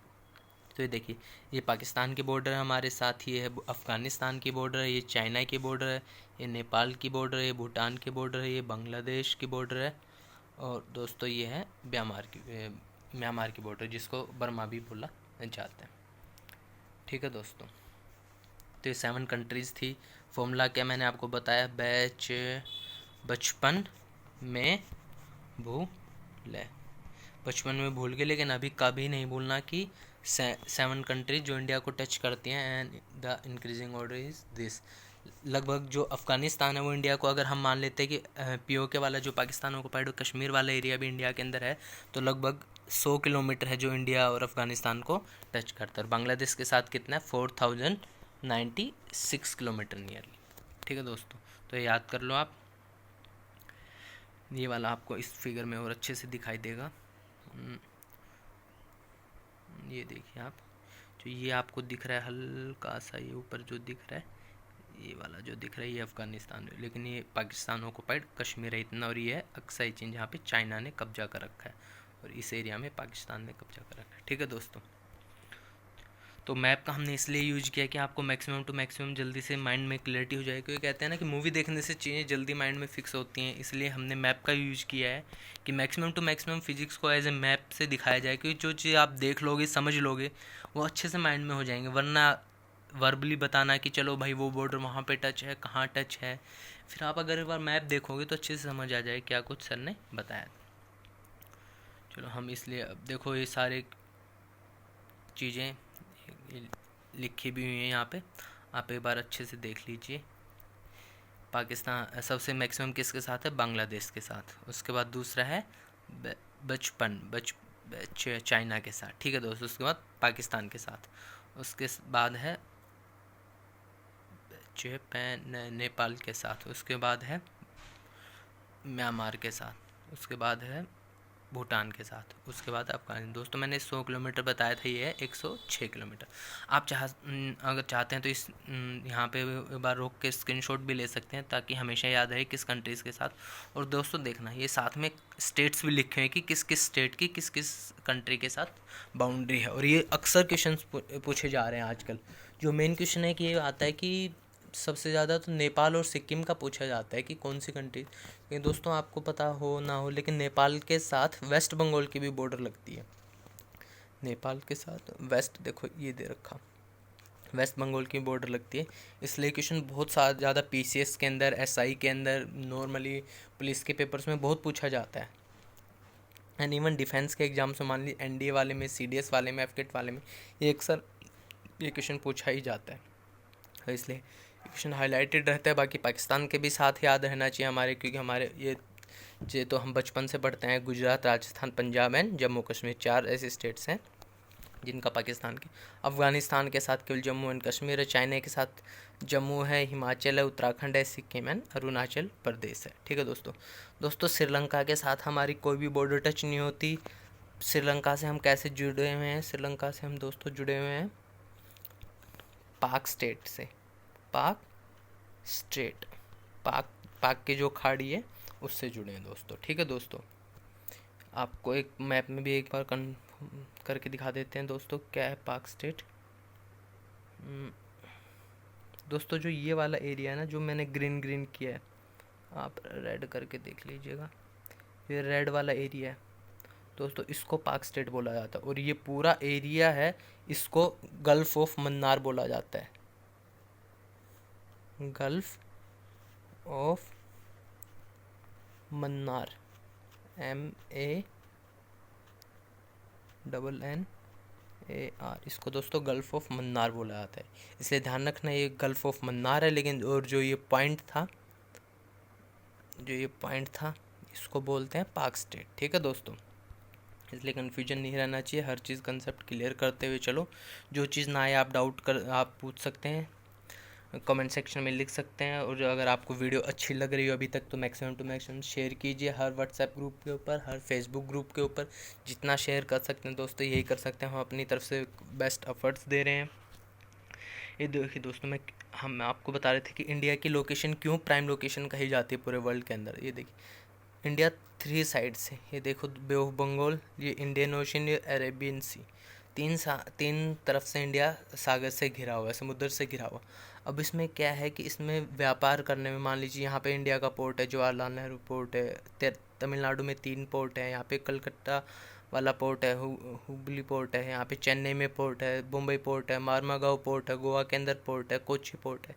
तो ये देखिए, ये पाकिस्तान की बॉर्डर है हमारे साथ, ये है अफ़गानिस्तान की बॉर्डर है, ये चाइना की बॉर्डर है, ये नेपाल की बॉर्डर है, ये भूटान की बॉर्डर है, ये बांग्लादेश की बॉर्डर है, और दोस्तों ये है म्यांमार की बॉर्डर, जिसको बर्मा भी बोला जाता है। ठीक है दोस्तों, तो ये 7 कंट्रीज़ थी। फॉर्मूला क्या मैंने आपको बताया, बचपन में भूल। बचपन में भूल गए, लेकिन अभी कभी नहीं भूलना कि 7 कंट्रीज जो इंडिया को टच करती हैं, and the increasing order is this. लगभग जो अफ़गानिस्तान है वो इंडिया को, अगर हम मान लेते हैं कि पीओके वाला जो पाकिस्तान ऑक्युपाइड कश्मीर वाला एरिया भी इंडिया के अंदर है, तो लगभग 100 किलोमीटर है जो इंडिया और अफ़गानिस्तान को टच करता है। और बांग्लादेश के साथ कितना है? 4096 किलोमीटर नियरली। ठीक है दोस्तों, तो ये याद कर लो आप। ये वाला आपको इस फिगर में और अच्छे से दिखाई देगा। ये देखिए आप, जो ये आपको दिख रहा है हल्का सा, ये ऊपर जो दिख रहा है, ये वाला जो दिख रहा है, ये अफ़गानिस्तान है, लेकिन ये पाकिस्तान ऑक्युपाइड कश्मीर है इतना। और ये है अक्साई चीन, जहाँ पे चाइना ने कब्जा कर रखा है, और इस एरिया में पाकिस्तान ने कब्जा कर रखा है। ठीक है दोस्तों, तो मैप का हमने इसलिए यूज किया कि आपको मैक्सिमम टू मैक्सिमम जल्दी से माइंड में क्लैरिटी हो जाए, क्योंकि कहते हैं ना कि मूवी देखने से चीज़ें जल्दी माइंड में फिक्स होती हैं, इसलिए हमने मैप का यूज किया है कि मैक्सिमम टू मैक्सिमम फिजिक्स को एज ए मैप से दिखाया जाए, क्योंकि जो चीज़ आप देख लोगे, समझ लोगे, वो अच्छे से माइंड में हो जाएंगे। वरना वर्बली बताना कि चलो भाई वो बॉर्डर वहाँ पे टच है, कहाँ टच है, फिर आप अगर एक बार मैप देखोगे तो अच्छे से समझ आ जाए क्या कुछ सर ने बताया। चलो हम इसलिए, अब देखो ये सारे चीज़ें लिखी भी हुई हैं यहाँ पे, आप एक बार अच्छे से देख लीजिए। पाकिस्तान सबसे मैक्सिमम किसके साथ है? बांग्लादेश के साथ। उसके बाद दूसरा है चाइना के साथ। ठीक है दोस्तों, उसके बाद पाकिस्तान के साथ, उसके बाद है नेपाल के साथ, उसके बाद है म्यांमार के साथ, उसके बाद है भूटान के साथ, उसके बाद अफगानिस्तान। दोस्तों मैंने 100 किलोमीटर बताया था, ये है 106 किलोमीटर। आप अगर चाहते हैं तो इस यहाँ पे एक बार रोक के स्क्रीनशॉट भी ले सकते हैं, ताकि हमेशा याद रहे किस कंट्रीज़ के साथ। और दोस्तों देखना, ये साथ में स्टेट्स भी लिखे हैं कि किस किस स्टेट की किस किस कंट्री के साथ बाउंड्री है। और ये अक्सर क्वेश्चन पूछे जा रहे हैं आजकल। जो मेन क्वेश्चन है कि ये आता है कि सबसे ज़्यादा तो नेपाल और सिक्किम का पूछा जाता है कि कौन सी कंट्री। लेकिन दोस्तों आपको पता हो ना हो, लेकिन नेपाल के साथ वेस्ट बंगाल की भी बॉर्डर लगती है। नेपाल के साथ वेस्ट, देखो ये दे रखा, वेस्ट बंगाल की बॉर्डर लगती है। इसलिए क्वेश्चन बहुत ज़्यादा पीसीएस के अंदर, एसआई के अंदर, नॉर्मली पुलिस के पेपर्स में बहुत पूछा जाता है। एंड इवन डिफेंस के एग्जाम्स में, मान ली एनडीए वाले में, सीडीएस वाले में, एफकेट वाले में, ये अक्सर ये क्वेश्चन पूछा ही जाता है। तो इसलिए क्वेश्चन हाईलाइटेड रहता है। बाकी पाकिस्तान के भी साथ याद रहना चाहिए हमारे, क्योंकि हमारे ये तो हम बचपन से पढ़ते हैं। गुजरात, राजस्थान, पंजाब एंड जम्मू कश्मीर, 4 ऐसे स्टेट्स हैं जिनका पाकिस्तान के। अफ़गानिस्तान के साथ केवल जम्मू एंड कश्मीर है। चाइना के साथ जम्मू है, हिमाचल है, उत्तराखंड है, सिक्किम एंड अरुणाचल प्रदेश है। ठीक है दोस्तों श्रीलंका के साथ हमारी कोई भी बॉर्डर टच नहीं होती। श्रीलंका से हम कैसे जुड़े हुए हैं? श्रीलंका से हम दोस्तों जुड़े हुए हैं पाक स्टेट से। पाक स्टेट, पाक की जो खाड़ी है उससे जुड़े हैं दोस्तों। ठीक है दोस्तों, आपको एक मैप में भी एक बार करके दिखा देते हैं दोस्तों क्या है पाक स्टेट। दोस्तों जो ये वाला एरिया है ना, जो मैंने ग्रीन किया है, आप रेड करके देख लीजिएगा, ये रेड वाला एरिया है दोस्तों, इसको पाक स्टेट बोला जाता है। और ये पूरा एरिया है, इसको गल्फ ऑफ मन्नार बोला जाता है। गल्फ ऑफ मन्नार, MANNAR, इसको दोस्तों गल्फ ऑफ मन्नार बोला जाता है। इसलिए ध्यान रखना ये गल्फ ऑफ मन्नार है। लेकिन और जो ये पॉइंट था, इसको बोलते हैं पाक स्टेट। ठीक है दोस्तों, इसलिए कन्फ्यूजन नहीं रहना चाहिए। हर चीज़ कंसेप्ट क्लियर करते हुए चलो। जो चीज़ ना आए आप पूछ सकते हैं, कमेंट सेक्शन में लिख सकते हैं। और अगर आपको वीडियो अच्छी लग रही हो अभी तक, तो मैक्सिमम टू मैक्सिमम शेयर कीजिए, हर व्हाट्सएप ग्रुप के ऊपर, हर फेसबुक ग्रुप के ऊपर। जितना शेयर कर सकते हैं दोस्तों यही कर सकते हैं। हम अपनी तरफ से बेस्ट एफर्ट्स दे रहे हैं। ये देखिए दोस्तों, हम आपको बता रहे थे कि इंडिया की लोकेशन क्यों प्राइम लोकेशन कही जाती है पूरे वर्ल्ड के अंदर। ये देखिए, इंडिया 3 साइड से, ये देखो बे ऑफ बंगाल, ये इंडियन ओशन, ये अरेबियन सी, तीन तरफ से इंडिया सागर से घिरा हुआ है, समुद्र से घिरा हुआ। अब इसमें क्या है कि इसमें व्यापार करने में, मान लीजिए यहाँ पे इंडिया का पोर्ट है, जवाहरलाल नेहरू पोर्ट है, तमिलनाडु में 3 पोर्ट है, यहाँ पे कलकत्ता वाला पोर्ट है, हुबली पोर्ट है, यहाँ पे चेन्नई में पोर्ट है, मुंबई पोर्ट है, मारमागांव पोर्ट है, गोवा के अंदर पोर्ट है, कोच्चि पोर्ट है।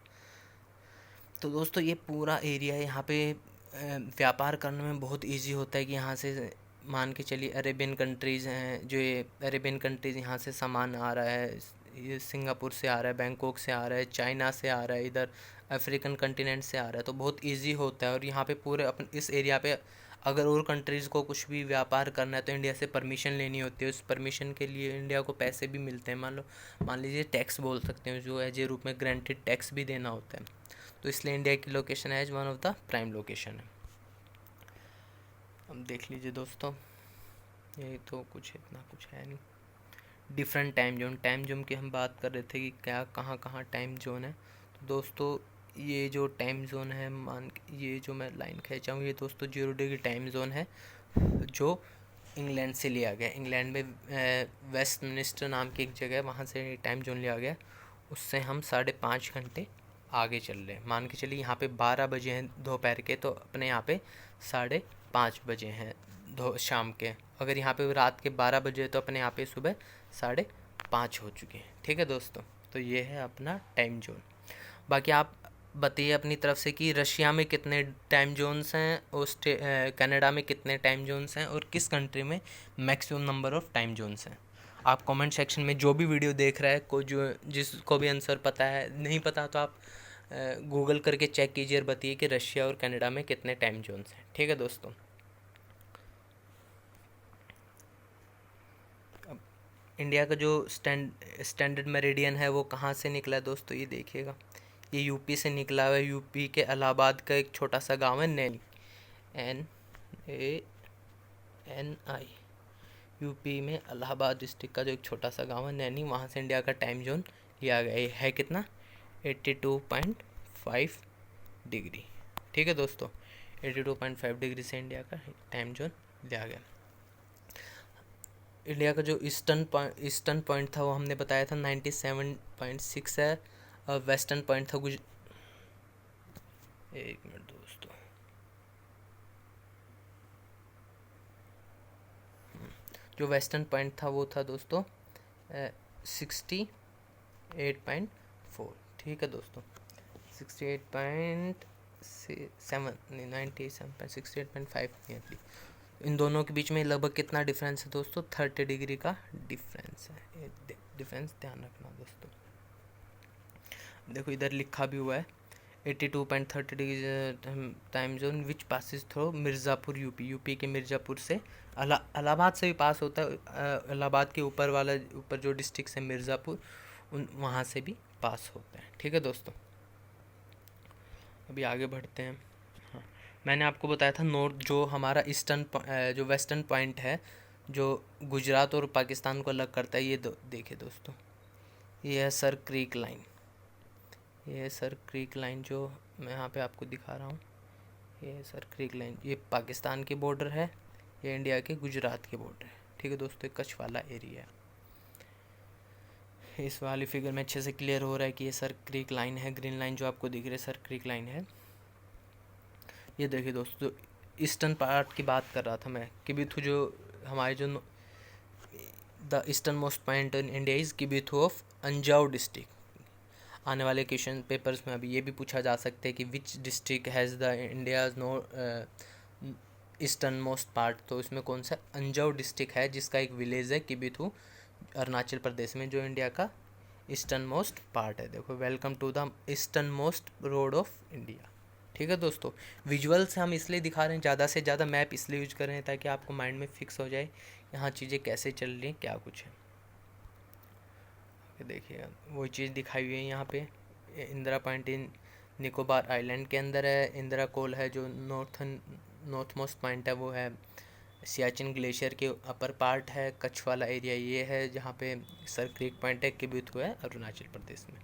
तो दोस्तों ये पूरा एरिया यहाँ पे व्यापार करने में बहुत इजी होता है कि यहाँ से मान के चलिए अरेबियन कंट्रीज़ हैं, जो ये अरेबियन कंट्रीज़ यहाँ से सामान आ रहा है, ये सिंगापुर से आ रहा है, बैंकॉक से आ रहा है, चाइना से आ रहा है, इधर अफ्रीकन कंटिनेंट से आ रहा है, तो बहुत इजी होता है। और यहाँ पे पूरे अपने इस एरिया पे अगर और कंट्रीज़ को कुछ भी व्यापार करना है तो इंडिया से परमिशन लेनी होती है। उस परमिशन के लिए इंडिया को पैसे भी मिलते हैं, मान लीजिए टैक्स बोल सकते हैं, जो एज ए रूप में ग्रांटेड टैक्स भी देना होता है। तो इसलिए इंडिया की location as one of the prime location है। अब देख लीजिए दोस्तों, ये तो इतना कुछ है नहीं। डिफरेंट टाइम जोन की हम बात कर रहे थे कि क्या कहाँ टाइम जोन है। तो दोस्तों ये जो टाइम जोन है, ये जो मैं लाइन खींचा हूँ, ये दोस्तों 0 डिग्री टाइम जोन है, जो इंग्लैंड से लिया गया। इंग्लैंड में वेस्टमिनिस्टर नाम की एक जगह है, वहाँ से टाइम जोन लिया गया। उससे हम 5.5 घंटे आगे चल रहे हैं। मान के चलिए यहाँ पे 12 बजे हैं दोपहर के, तो अपने यहाँ पे 5:30 बजे हैं शाम के। अगर यहाँ पे रात के 12 बजे तो अपने यहाँ पे सुबह 5:30 हो चुके हैं। ठीक है दोस्तों, तो ये है अपना टाइम जोन। बाकी आप बताइए अपनी तरफ से कि रशिया में कितने टाइम जोन्स हैं, कनाडा में कितने टाइम जोन्स हैं, और किस कंट्री में maximum number of time zones हैं। आप कमेंट सेक्शन में जो भी वीडियो देख रहा है, जिसको भी आंसर पता है, नहीं पता तो आप गूगल करके चेक कीजिए और बताइए कि रशिया और कनाडा में कितने टाइम जोन्स हैं। ठीक है दोस्तों, अब इंडिया का जो स्टैंडर्ड मेरिडियन है वो कहाँ से निकला है दोस्तों, ये देखिएगा, ये यूपी से निकला हुआ है। यूपी के इलाहाबाद का एक छोटा सा गांव है नैनी, NANI। NI, यूपी में इलाहाबाद डिस्ट्रिक्ट का जो एक छोटा सा गांव है नैनी, वहाँ से इंडिया का टाइम जोन लिया गया है। है कितना? 82.5 डिग्री। ठीक है दोस्तों, 82.5 डिग्री से इंडिया का टाइम जोन लिया गया। इंडिया का जो ईस्टर्न पॉइंट था वो हमने बताया था 97.6 है, और वेस्टर्न पॉइंट था एक मिनट दोस्तों, जो वेस्टर्न पॉइंट था वो था दोस्तों 68.4। ठीक है दोस्तों, 68.5 नियरली। इन दोनों के बीच में लगभग कितना डिफरेंस है दोस्तों? 30 डिग्री का डिफरेंस है। डिफरेंस ध्यान रखना दोस्तों। देखो इधर लिखा भी हुआ है 82.30 degree time zone which passes through Mirzapur UP. UP के मिर्ज़ापुर से इलाहाबाद से भी पास होता है। इलाहाबाद के ऊपर जो डिस्ट्रिक्ट है मिर्ज़ापुर, वहाँ से भी पास होता है। ठीक है दोस्तों, अभी आगे बढ़ते हैं। हाँ, मैंने आपको बताया था नॉर्थ जो हमारा जो वेस्टर्न पॉइंट है जो गुजरात और पाकिस्तान को अलग करता है, ये देखिए दोस्तों, ये है सर क्रीक लाइन। ये है सर क्रीक लाइन जो मैं यहाँ पे आपको दिखा रहा हूँ। ये है सर क्रीक लाइन, ये पाकिस्तान के बॉर्डर है, ये इंडिया के गुजरात के बॉर्डर है। ठीक है दोस्तों, कच्छ वाला एरिया है। इस वाली फिगर में अच्छे से क्लियर हो रहा है कि ये सर क्रीक लाइन है। ग्रीन लाइन जो आपको दिख रही है सर क्रीक लाइन है। ये देखिए दोस्तों, ईस्टर्न पार्ट की बात कर रहा था मैं, किबिथु जो हमारे जो the eastern most point in India is Kibithu of Anjaw district. आने वाले क्वेश्चन पेपर्स में अभी ये भी पूछा जा सकता है कि which district has the India's eastern most part, तो इसमें कौन सा? अंजाव डिस्ट्रिक्ट है, जिसका एक विलेज है किबिथु, अरुणाचल प्रदेश में, जो इंडिया का ईस्टर्न मोस्ट पार्ट है। देखो, welcome to the easternmost road of India. ठीक है दोस्तों, विजुअल से हम इसलिए दिखा रहे हैं, ज़्यादा से ज़्यादा मैप इसलिए यूज कर रहे हैं ताकि आपको माइंड में फिक्स हो जाए यहाँ चीज़ें कैसे चल रही हैं, क्या कुछ है। देखिए वही चीज़ दिखाई हुई है यहाँ पे। Indira point in Nicobar island के अंदर है। इंदिरा कोल है जो नॉर्थ मोस्ट पॉइंट है, वो है सियाचिन ग्लेशियर के अपर पार्ट है। कच्छ वाला एरिया ये है जहाँ पे सर क्रीक पॉइंट है, किबिथु है अरुणाचल प्रदेश में।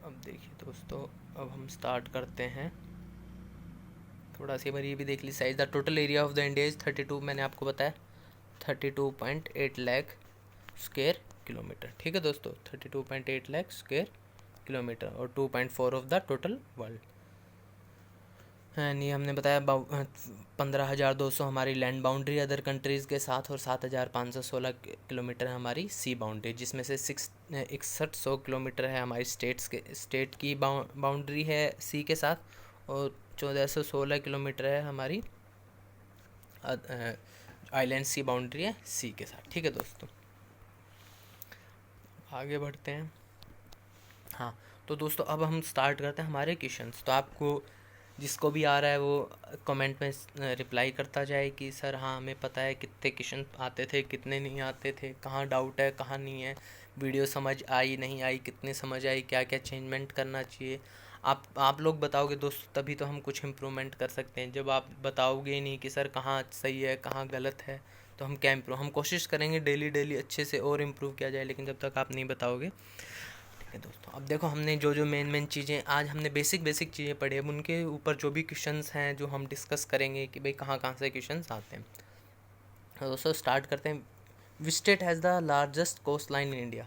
अब देखिए दोस्तों, अब हम स्टार्ट करते हैं। थोड़ा सी बार ये भी देख ली size. The total area of the India is 32, मैंने आपको बताया 32.8 लाख स्क्वायर किलोमीटर। ठीक है दोस्तों, 32.8 लाख स्क्वायर किलोमीटर और 2.4 of the total world. And ये हमने बताया 15,200 हमारी लैंड बाउंड्री अदर कंट्रीज़ के साथ, और 7,516 किलोमीटर है हमारी सी बाउंड्री, जिसमें से 6100 किलोमीटर है हमारी स्टेट की बाउंड्री है सी के साथ, और 1416 किलोमीटर है हमारी आइलैंड सी बाउंड्री है सी के साथ। ठीक है दोस्तों, आगे बढ़ते हैं। हाँ तो दोस्तों, अब हम स्टार्ट करते हैं हमारे क्वेश्चंस। तो आपको जिसको भी आ रहा है वो कमेंट में रिप्लाई करता जाए कि सर हाँ हमें पता है कितने क्वेश्चन आते थे, कितने नहीं आते थे, कहाँ डाउट है, कहाँ नहीं है, वीडियो समझ आई नहीं आई, कितनी समझ आई, क्या क्या चेंजमेंट करना चाहिए। आप लोग बताओगे दोस्तों, तभी तो हम कुछ इम्प्रूवमेंट कर सकते हैं। जब आप बताओगे ही नहीं कि सर कहाँ सही है कहाँ गलत है, तो हम क्या इम्प्रूव, हम कोशिश करेंगे डेली अच्छे से और इम्प्रूव किया जाए, लेकिन जब तक आप नहीं बताओगे। ठीक है दोस्तों, अब देखो हमने जो मेन चीज़ें आज हमने बेसिक चीज़ें पढ़ी, अब उनके ऊपर जो भी क्वेश्चंस हैं जो हम डिस्कस करेंगे कि भाई कहाँ से क्वेश्चंस आते हैं। तो दोस्तों स्टार्ट करते हैं। Which state has the largest coastline in India.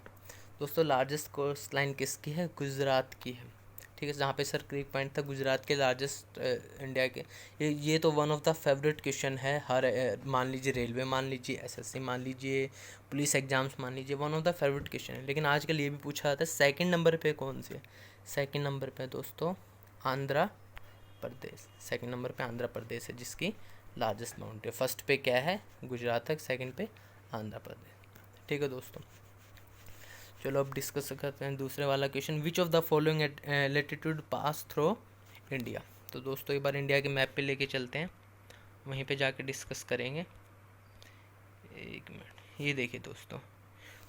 दोस्तों लार्जेस्ट कोस्ट लाइन किसकी है? गुजरात की है। ठीक है, जहाँ पे सर क्रीक पॉइंट था गुजरात के लार्जेस्ट इंडिया के। ये तो one of the favourite question है हर मान लीजिए रेलवे, मान लीजिए एसएससी, मान लीजिए पुलिस एग्जाम्स, मान लीजिए one of the favourite question है। लेकिन आजकल ये भी पूछा जाता है सेकंड नंबर पे कौन से? सेकंड नंबर पे दोस्तों आंध्र प्रदेश। सेकंड नंबर पे आंध्र प्रदेश है जिसकी लार्जेस्ट बाउंड्री। फर्स्ट पे क्या है? गुजरात है, सेकंड पे आंध्र प्रदेश। ठीक है दोस्तों, चलो अब डिस्कस करते हैं दूसरे वाला question. Which of the following latitude pass through India. तो दोस्तों एक बार इंडिया के मैप पे लेके चलते हैं, वहीं पे जाके डिस्कस करेंगे। एक मिनट, ये देखिए दोस्तों,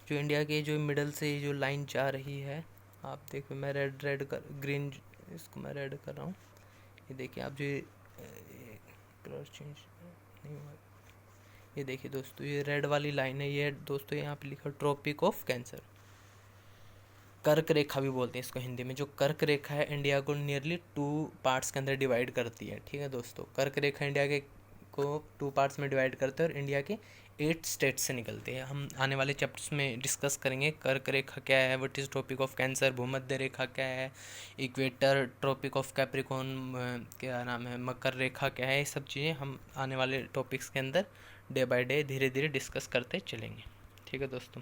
जो इंडिया के जो मिडल से जो लाइन जा रही है, आप देखो मैं रेड कर ग्रीन, इसको मैं रेड कर रहा हूँ। ये देखिए आप, जो कलर चेंज नहीं हुआ। ये देखिए दोस्तों, ये रेड वाली लाइन है, ये दोस्तों यहाँ पे लिखा ट्रॉपिक ऑफ कैंसर। कर्क रेखा भी बोलते हैं इसको हिंदी में। जो कर्क रेखा है इंडिया को नियरली 2 पार्ट्स के अंदर डिवाइड करती है। ठीक है दोस्तों, कर्क रेखा इंडिया के को 2 पार्ट्स में डिवाइड करते हैं और इंडिया के 8 स्टेट से निकलते हैं। हम आने वाले चैप्टर्स में डिस्कस करेंगे कर्क रेखा क्या है, what is tropic of cancer, भूमध्य रेखा क्या है, इक्वेटर, ट्रॉपिक ऑफ कैप्रिकॉर्न, क्या नाम है, मकर रेखा क्या है। ये सब चीज़ें हम आने वाले टॉपिक्स के अंदर डे बाय डे धीरे धीरे डिस्कस करते चलेंगे। ठीक है दोस्तों,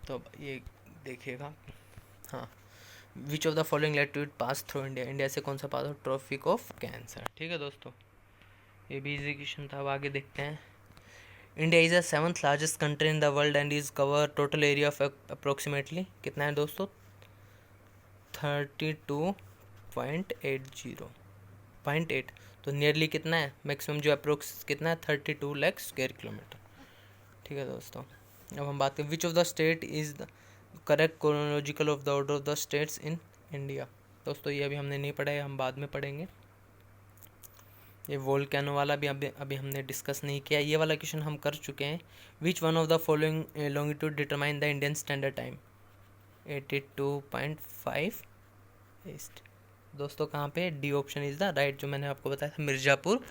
तो ये देखिएगा। हाँ, which of the following latitude pass through India, India से कौन सा पास हो, ट्रॉपिक ऑफ कैंसर। ठीक है दोस्तों, ये भी इजी क्वेश्चन था। अब आगे देखते हैं। India is the 7th largest country in the world and is cover total area of approximately कितना है दोस्तों, 32.80.8। तो नियरली कितना है, मैक्सिमम जो अप्रोक्स कितना है, 32 लाख स्क्वायर किलोमीटर। ठीक है दोस्तों, अब हम बात करें which of the state is the correct chronological of the order of the states in India. दोस्तों ये अभी हमने नहीं पढ़ा है, हम बाद में पढ़ेंगे। ये वोल्केनो वाला भी अभी हमने डिस्कस नहीं किया। ये वाला क्वेश्चन हम कर चुके हैं। Which one of the following longitude determine the Indian standard time, 82.5 east. दोस्तों कहाँ पे, D option is the right. जो मैंने आपको बताया था, मिर्ज़ापुर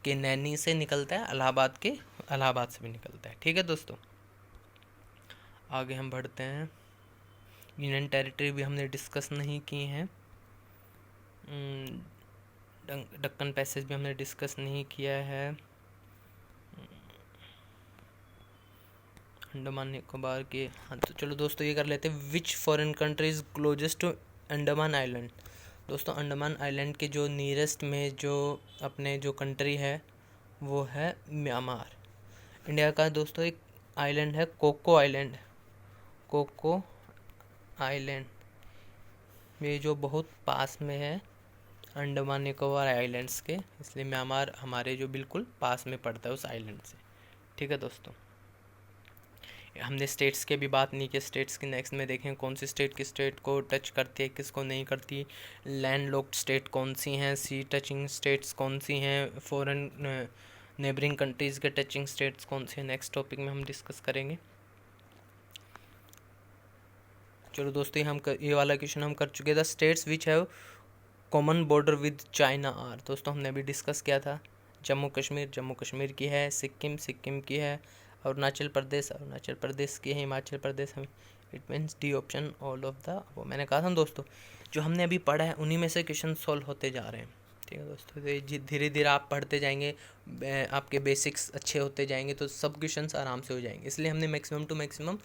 के नैनी से निकलता है, इलाहाबाद से भी निकलता है। ठीक है दोस्तों, आगे हम बढ़ते हैं। यूनियन टेरिटरी भी हमने डिस्कस नहीं की हैं। दक्कन पैसेज भी हमने डिस्कस नहीं किया है। अंडमान निकोबार के, हाँ तो चलो दोस्तों ये कर लेते हैं। Which foreign country is closest to Andaman island. दोस्तों अंडमान आइलैंड के जो नियरेस्ट में जो अपने जो कंट्री है वो है म्यांमार। इंडिया का दोस्तों एक आइलैंड है कोको आइलैंड, कोको आइलैंड, ये जो बहुत पास में है अंडमान निकोबार आइलैंड्स के, इसलिए म्यांमार हमारे जो बिल्कुल पास में पड़ता है उस आइलैंड से। ठीक है दोस्तों, हमने स्टेट्स की भी बात नहीं की। स्टेट्स की नेक्स्ट में देखें कौन सी स्टेट किस स्टेट को टच करती है, किसको नहीं करती, लैंड लॉक्ड स्टेट कौन सी हैं, सी टचिंग स्टेट्स कौन सी हैं, फॉरेन नेबरिंग कंट्रीज़ के टचिंग स्टेट्स कौन सी हैं। नेक्स्ट टॉपिक में हम डिस्कस करेंगे। चलो दोस्तों ये वाला क्वेश्चन हम कर चुके। The states which have common border with China are. दोस्तों हमने अभी डिस्कस किया था। जम्मू कश्मीर की है, सिक्किम की है, अरुणाचल प्रदेश की है, हिमाचल प्रदेश हम, it means D option all of the. वो मैंने कहा था दोस्तों, जो हमने अभी पढ़ा है उन्हीं में से क्वेश्चन सॉल्व होते जा रहे हैं। ठीक है दोस्तों, तो धीरे धीरे आप पढ़ते जाएंगे, आपके बेसिक्स अच्छे होते जाएंगे तो सब क्वेश्चंस आराम से हो जाएंगे। इसलिए हमने मैक्सिमम टू मैक्सिमम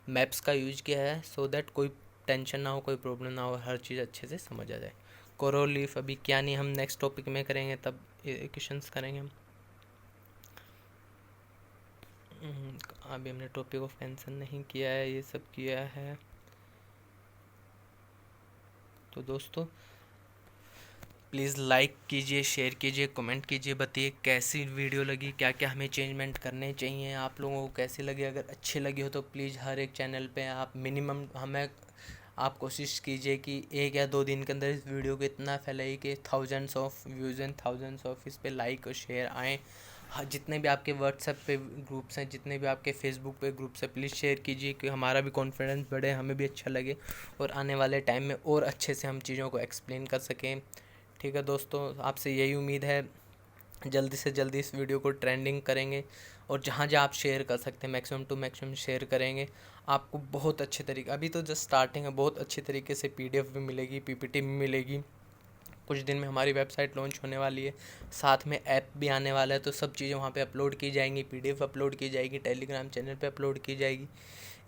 मैप्स का यूज किया है, सो दैट कोई टेंशन ना हो, कोई प्रॉब्लम ना हो, हर चीज़ अच्छे से समझ आ जाए। कोरल लीफ अभी क्या नहीं, हम नेक्स्ट टॉपिक में करेंगे, तब क्वेश्चंस करेंगे हम। अभी हमने टॉपिक ऑफ कैंसर नहीं किया है, ये सब किया है। तो दोस्तों प्लीज़ लाइक कीजिए, शेयर कीजिए, कमेंट कीजिए, बताइए कैसी वीडियो लगी, क्या क्या हमें चेंजमेंट करने चाहिए, आप लोगों को कैसी लगी। अगर अच्छी लगी हो तो प्लीज़ हर एक चैनल पे आप मिनिमम आप कोशिश कीजिए कि 1 या 2 दिन के अंदर इस वीडियो को इतना फैलाइए कि thousands of views and thousands of इस पे लाइक और शेयर आएँ। हाँ, जितने भी आपके व्हाट्सएप पे ग्रुप्स हैं, जितने भी आपके फेसबुक पे ग्रुप्स हैं, प्लीज़ शेयर कीजिए कि हमारा भी कॉन्फिडेंस बढ़े, हमें भी अच्छा लगे और आने वाले टाइम में और अच्छे से हम चीज़ों को एक्सप्लेन कर सकें। ठीक है दोस्तों, आपसे यही उम्मीद है, जल्दी से जल्दी इस वीडियो को ट्रेंडिंग करेंगे और जहाँ जहाँ आप शेयर कर सकते हैं मैक्सिमम टू मैक्सिमम शेयर करेंगे। आपको बहुत अच्छे तरीके, अभी तो जस्ट स्टार्टिंग है, बहुत अच्छे तरीके से PDF भी मिलेगी, PPT भी मिलेगी। कुछ दिन में हमारी वेबसाइट लॉन्च होने वाली है, साथ में ऐप भी आने वाला है, तो सब चीज़ें वहाँ पे अपलोड की जाएंगी, PDF अपलोड की जाएगी, टेलीग्राम चैनल पे अपलोड की जाएगी।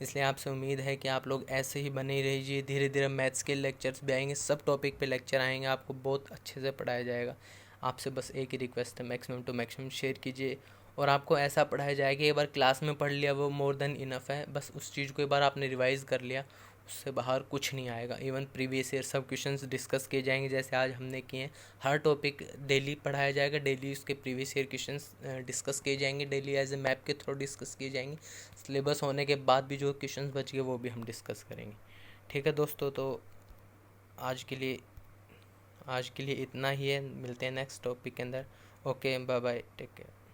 इसलिए आपसे उम्मीद है कि आप लोग ऐसे ही बने रहिए। धीरे धीरे मैथ्स के लेक्चर्स भी आएंगे, सब टॉपिक पे लेक्चर आएंगे, आपको बहुत अच्छे से पढ़ाया जाएगा। आपसे बस एक ही रिक्वेस्ट है, मैक्सिमम टू मैक्सिमम शेयर कीजिए और आपको ऐसा पढ़ाया जाएगा, एक बार क्लास में पढ़ लिया वो मोर देन इनफ है। बस उस चीज़ को एक बार आपने रिवाइज़ कर लिया, उससे बाहर कुछ नहीं आएगा। इवन प्रीवियस ईयर सब क्वेश्चंस डिस्कस किए जाएंगे, जैसे आज हमने किए हैं। हर टॉपिक डेली पढ़ाया जाएगा, डेली उसके प्रीवियस ईयर क्वेश्चंस डिस्कस किए जाएंगे, डेली एज ए मैप के थ्रू डिस्कस किए जाएंगे। सिलेबस होने के बाद भी जो क्वेश्चंस बच गए वो भी हम डिस्कस करेंगे। ठीक है दोस्तों, तो आज के लिए आज के लिए इतना ही है, मिलते हैं नेक्स्ट टॉपिक के अंदर। Okay, bye bye, take care.